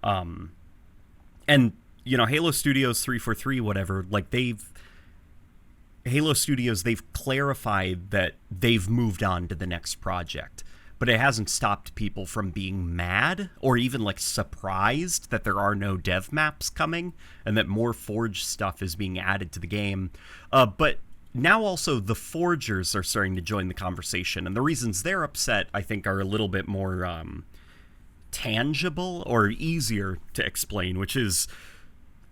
And, you know, Halo Studios 343, whatever, like Halo Studios, they've clarified that they've moved on to the next project, but it hasn't stopped people from being mad or even like surprised that there are no dev maps coming and that more Forge stuff is being added to the game. But now also the Forgers are starting to join the conversation, and the reasons they're upset, I think, are a little bit more tangible or easier to explain, which is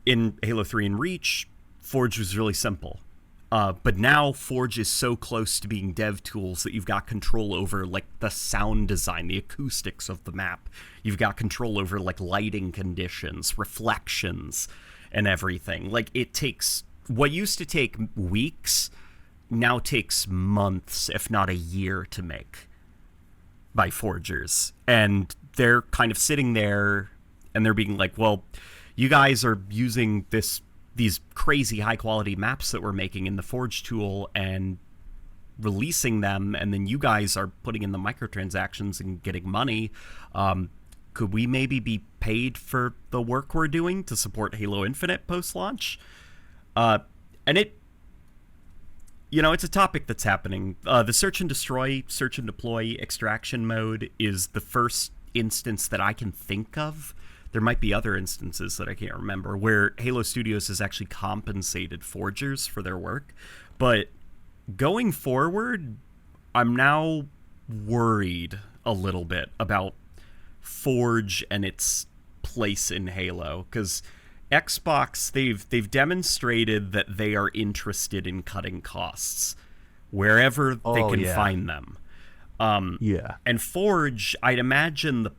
in Halo 3 and Reach, Forge was really simple. But now Forge is so close to being dev tools that you've got control over like the sound design, the acoustics of the map. You've got control over like lighting conditions, reflections, and everything. Like, it takes what used to take weeks now takes months, if not a year, to make by Forgers. And they're kind of sitting there and they're being like, well, you guys are using these crazy high quality maps that we're making in the Forge tool and releasing them, and then you guys are putting in the microtransactions and getting money. could we maybe be paid for the work we're doing to support Halo Infinite post-launch? And it, it's a topic that's happening. The search and destroy, search and deploy extraction mode is the first instance that I can think of. There might be other instances that I can't remember where Halo Studios has actually compensated forgers for their work. But going forward, I'm now worried a little bit about Forge and its place in Halo, because Xbox, they've demonstrated that they are interested in cutting costs wherever they can find them. And Forge, I'd imagine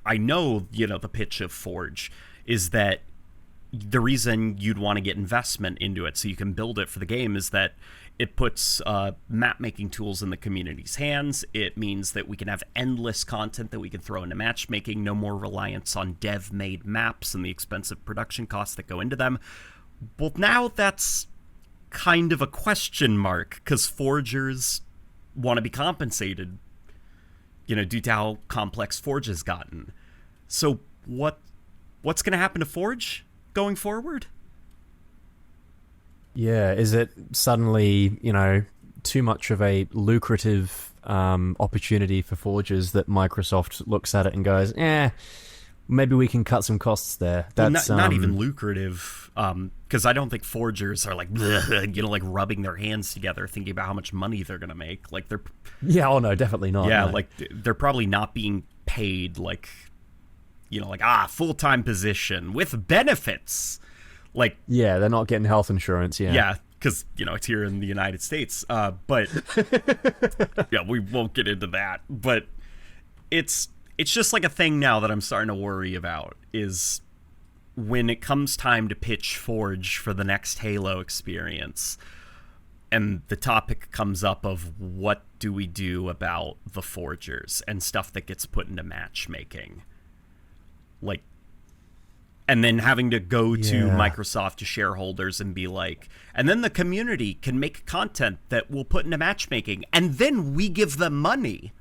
I know, the pitch of Forge is that the reason you'd want to get investment into it so you can build it for the game is that it puts map-making tools in the community's hands. It means that we can have endless content that we can throw into matchmaking, no more reliance on dev-made maps and the expensive production costs that go into them. Well, now that's kind of a question mark, because forgers want to be compensated, due to how complex Forge has gotten. So what's going to happen to Forge going forward? Yeah, is it suddenly, too much of a lucrative opportunity for forgers that Microsoft looks at it and goes, maybe we can cut some costs there? That's not even lucrative, because I don't think forgers are like, like rubbing their hands together thinking about how much money they're going to make. Like they're... Yeah, oh no, definitely not. Yeah, no. like they're probably not being paid full-time position with benefits. Like, yeah, they're not getting health insurance. Yeah, because it's here in the United States. But yeah, we won't get into that. But it's just like a thing now that I'm starting to worry about is when it comes time to pitch Forge for the next Halo experience, and the topic comes up of what do we do about the forgers and stuff that gets put into matchmaking, like. And then having to go to Microsoft to shareholders and be like, and then the community can make content that we'll put into matchmaking, and then we give them money.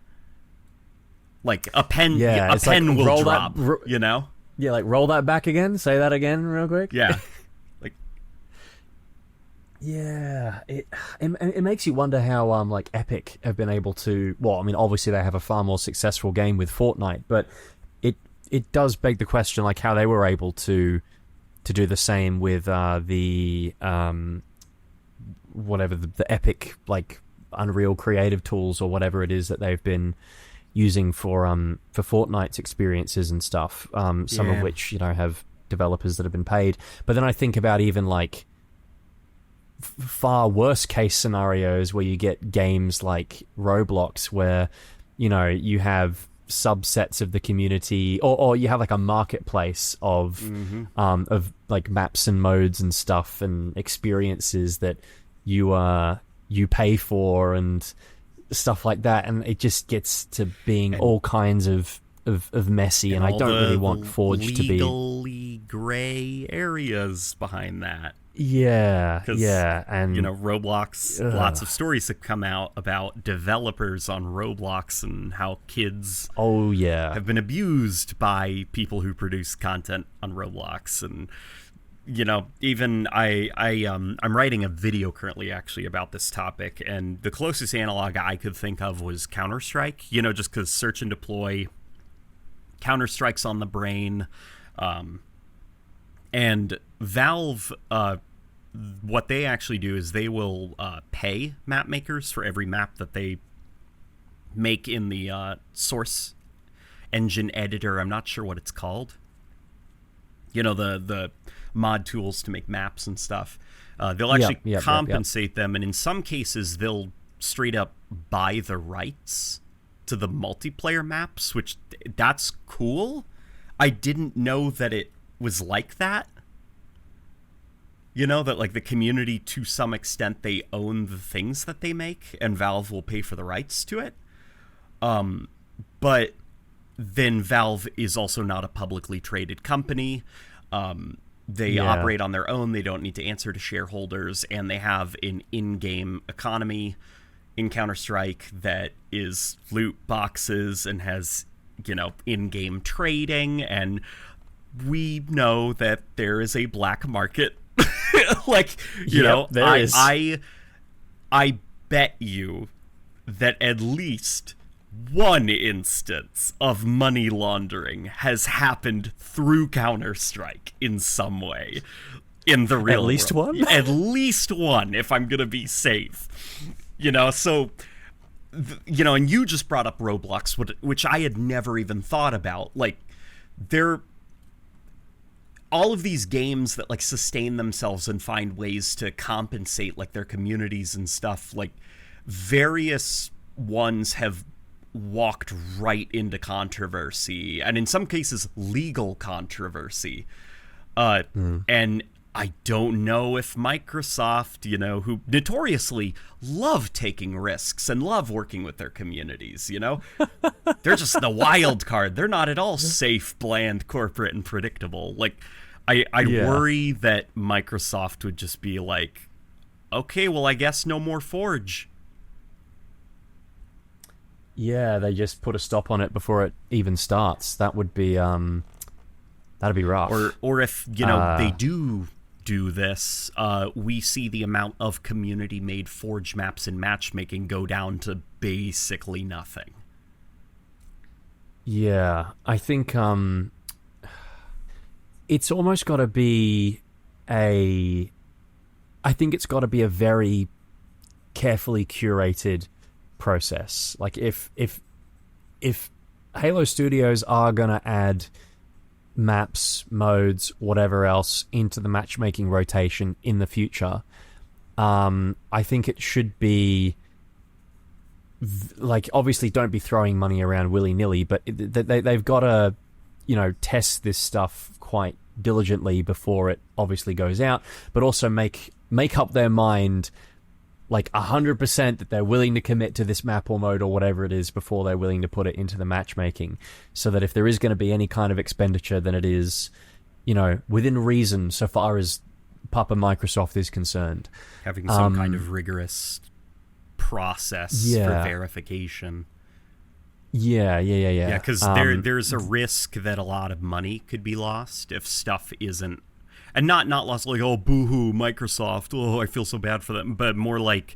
Like a pen, will drop, Yeah, like roll that back again. Say that again real quick. Yeah. Like, yeah, it makes you wonder how like Epic have been able to. Well, I mean, obviously they have a far more successful game with Fortnite, but it does beg the question, like how they were able to do the same with the Epic like Unreal creative tools or whatever it is that they've been using for Fortnite's experiences and stuff. Some of which have developers that have been paid. But then I think about even like far worse case scenarios where you get games like Roblox where you have subsets of the community, or you have like a marketplace of like maps and modes and stuff and experiences that you pay for and stuff like that, and it just gets to being all kinds of messy, and I don't really want Forge to be legally gray areas behind that. Yeah, and Roblox. Lots of stories have come out about developers on Roblox and how kids have been abused by people who produce content on Roblox, and even I'm writing a video currently actually about this topic, and the closest analog I could think of was Counter-Strike. Just because search and deploy, Counter-Strike's on the brain. And Valve, what they actually do is they will pay map makers for every map that they make in the source engine editor. I'm not sure what it's called. The mod tools to make maps and stuff. They'll actually compensate them, and in some cases they'll straight up buy the rights to the multiplayer maps, which that's cool. I didn't know that it was like that. That like the community, to some extent, they own the things that they make, and Valve will pay for the rights to it. But then Valve is also not a publicly traded company. They operate on their own. They don't need to answer to shareholders, and they have an in-game economy in Counter-Strike that is loot boxes and has in-game trading, and we know that there is a black market. There is. I bet you that at least one instance of money laundering has happened through Counter-Strike in some way in the real world. At least one? At least one, if I'm gonna be safe. So... and you just brought up Roblox, which I had never even thought about. Like, all of these games that, like, sustain themselves and find ways to compensate, like, their communities and stuff, like, various ones have walked right into controversy, and in some cases, legal controversy. And I don't know if Microsoft, who notoriously love taking risks and love working with their communities, they're just the wild card. They're not at all safe, bland, corporate, and predictable. Like, I worry that Microsoft would just be like, okay, well, I guess no more Forge. Yeah, they just put a stop on it before it even starts. That would be that'd be rough. Or if they do this, we see the amount of community-made Forge maps and matchmaking go down to basically nothing. Yeah, I think it's almost got to be I think it's got to be a very carefully curated process. Like, if Halo Studios are going to add maps, modes, whatever else into the matchmaking rotation in the future, I think it should be like, obviously don't be throwing money around willy-nilly, but they've got to test this stuff quite diligently before it obviously goes out, but also make up their mind like 100% that they're willing to commit to this map or mode or whatever it is before they're willing to put it into the matchmaking, so that if there is going to be any kind of expenditure, then it is, within reason so far as Papa Microsoft is concerned. Having some kind of rigorous process for verification. Yeah, because there's a risk that a lot of money could be lost if stuff isn't, and not lost like, oh, boo-hoo, Microsoft, oh, I feel so bad for them, but more like,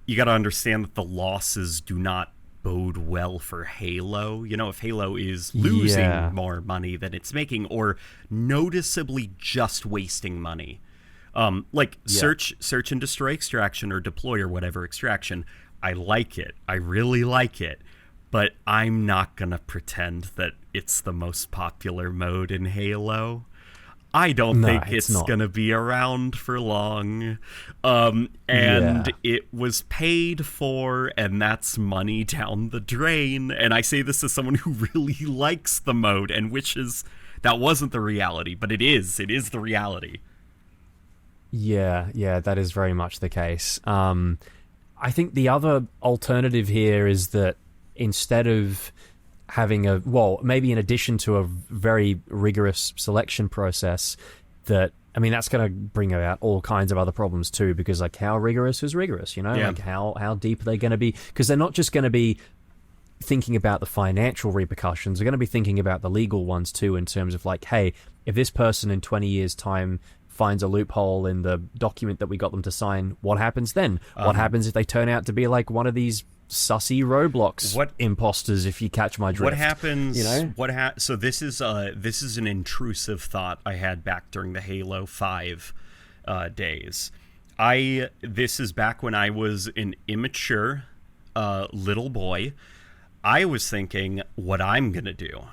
you got to understand that the losses do not bode well for Halo. If Halo is losing more money than it's making, or noticeably just wasting money, search and destroy extraction, or deploy or whatever extraction, I like it. I really like it. But I'm not going to pretend that it's the most popular mode in Halo. I don't think it's going to be around for long. It was paid for, and that's money down the drain. And I say this as someone who really likes the mode and wishes that wasn't the reality, but it is. It is the reality. Yeah, that is very much the case. I think the other alternative here is that instead of having maybe in addition to a very rigorous selection process, that's going to bring about all kinds of other problems too, because like, how rigorous is rigorous, like how deep are they going to be? Because they're not just going to be thinking about the financial repercussions, they're going to be thinking about the legal ones too, in terms of like, hey, if this person in 20 years time finds a loophole in the document that we got them to sign, what happens then? What happens if they turn out to be like one of these sussy Roblox imposters, if you catch my drift? What happens? So this is an intrusive thought I had back during the Halo 5 days. This is back when I was an immature little boy. I was thinking, what I'm gonna do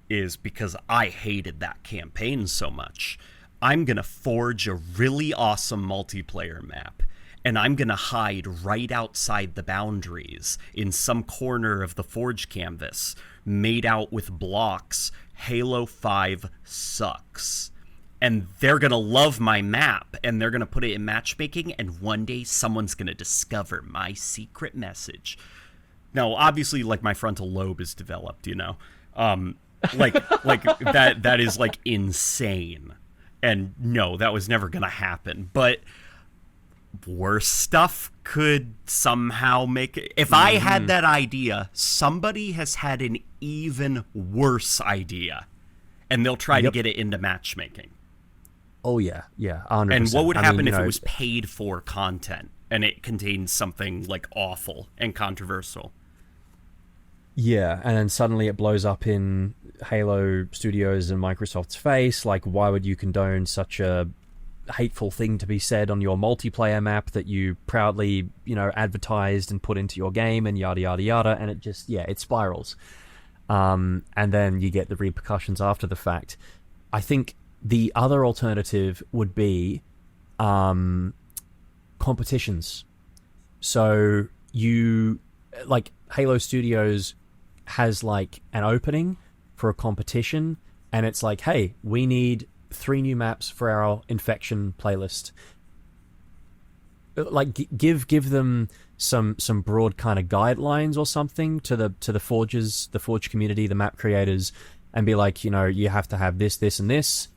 is, because I hated that campaign so much, I'm gonna forge a really awesome multiplayer map, and I'm going to hide right outside the boundaries in some corner of the Forge canvas, made out with blocks. Halo 5 sucks. And they're going to love my map, and they're going to put it in matchmaking, and one day someone's going to discover my secret message. Now, obviously, like, my frontal lobe is developed, like that is, like, insane. And no, that was never going to happen. But worse stuff could somehow make it. If I had that idea, somebody has had an even worse idea, and they'll try to get it into matchmaking. Oh yeah, 100%. And what would happen if it was paid for content and it contained something like awful and controversial? Yeah, and then suddenly it blows up in Halo Studios and Microsoft's face. Like, why would you condone such a hateful thing to be said on your multiplayer map that you proudly, advertised and put into your game, and yada yada yada, and it just, it spirals. And then you get the repercussions after the fact. I think the other alternative would be competitions. So Halo Studios has like an opening for a competition, and it's like, hey, we need 3 new maps for our infection playlist. Like, give them some broad kind of guidelines or something to the forgers, the Forge community, the map creators, and be like, you have to have this, this, and this.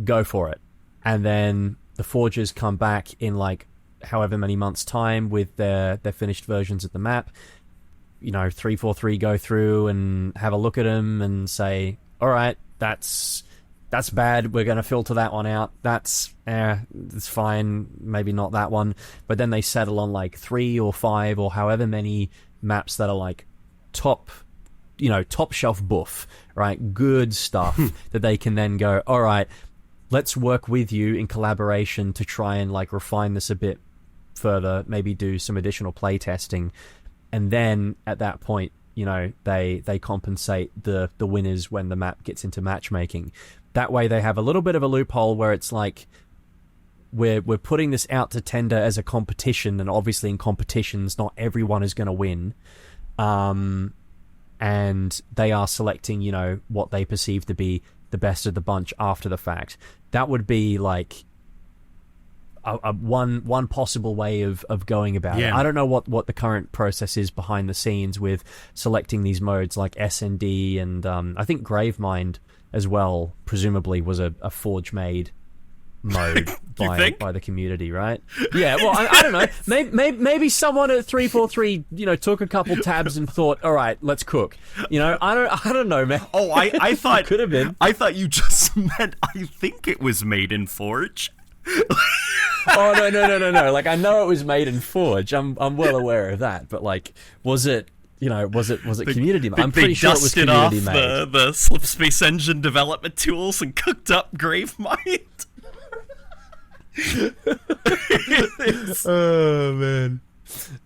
Go for it. And then the forgers come back in like however many months' time with their finished versions of the map. 343 go through and have a look at them and say, all right, that's bad, we're going to filter that one out. It's fine, maybe not that one. But then they settle on like 3 or 5 or however many maps that are like top shelf buff, right? Good stuff that they can then go, all right, let's work with you in collaboration to try and like refine this a bit further, maybe do some additional play testing. And then at that point, they compensate the winners when the map gets into matchmaking. That way they have a little bit of a loophole where it's like, we're putting this out to tender as a competition, and obviously in competitions not everyone is going to win. And they are selecting, what they perceive to be the best of the bunch after the fact. That would be like one possible way of going about it. I don't know what the current process is behind the scenes with selecting these modes like S&D, and I think Gravemind as well, presumably was a Forge-made mode by the community, right? Yeah, well, I don't know. Maybe someone at 343, took a couple tabs and thought, all right, let's cook. I don't know, man. Oh, I thought could have been. I thought you just meant I think it was made in Forge. Oh no! Like, I know it was made in Forge. I'm well aware of that. But like, was it community made? I'm pretty sure it was community made. They dusted off the Slipspace Engine development tools and cooked up Gravemind. Oh man.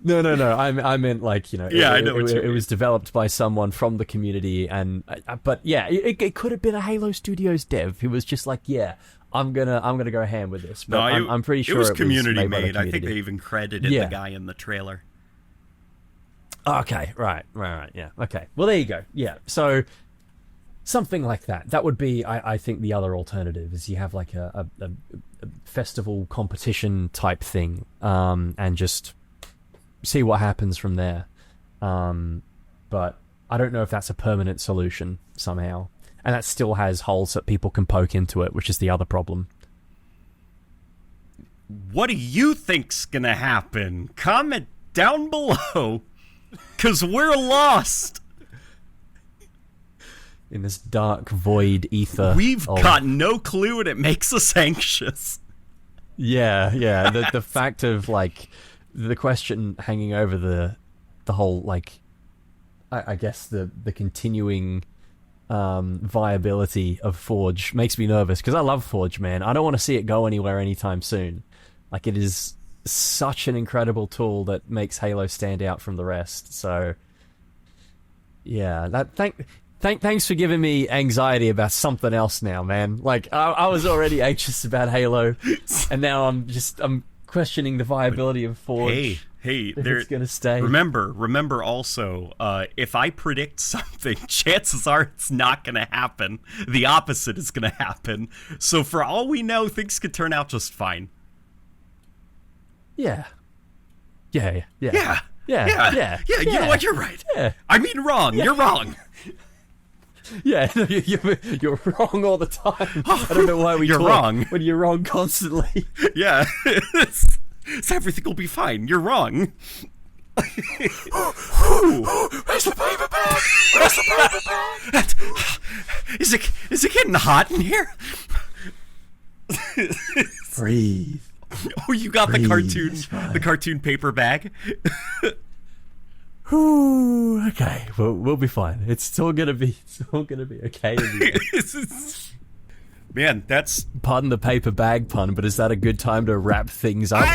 No. I meant like, I know it was developed by someone from the community, and but yeah, it could have been a Halo Studios dev who was just like, yeah, I'm gonna go ham with this. But I'm pretty sure it was community made. I think they even credited the guy in the trailer. Okay, right, yeah. Okay, well, there you go. Yeah, so something like that. That would be, I think, the other alternative is you have like a festival competition type thing, and just see what happens from there. But I don't know if that's a permanent solution somehow. And that still has holes that people can poke into it, which is the other problem. What do you think's gonna happen? Comment down below, because we're lost in this dark void ether. We've got no clue, and it makes us anxious. Yeah. The fact of like the question hanging over the whole, like, I guess the continuing viability of Forge makes me nervous, because I love Forge, man. I don't want to see it go anywhere anytime soon. Like, it is such an incredible tool that makes Halo stand out from the rest. So yeah, thanks for giving me anxiety about something else now, man. Like, I was already anxious about Halo, and now I'm questioning the viability of Forge. Hey, it's gonna stay. Remember also, if I predict something, chances are it's not gonna happen. The opposite is gonna happen. So for all we know, things could turn out just fine. Yeah. You know what? You're right. Yeah. I mean, wrong. Yeah. You're wrong. Yeah, you're wrong all the time. I don't know why we you're talk wrong when you're wrong constantly. Yeah. So everything will be fine. You're wrong. Where's the paper bag? Where's the paper bag? Is it getting hot in here? Breathe. Oh, you got Breathe, the cartoon paper bag. Whew, okay, we'll be fine. It's all gonna be okay. In the end. Man, that's... Pardon the paper bag pun, but is that a good time to wrap things up?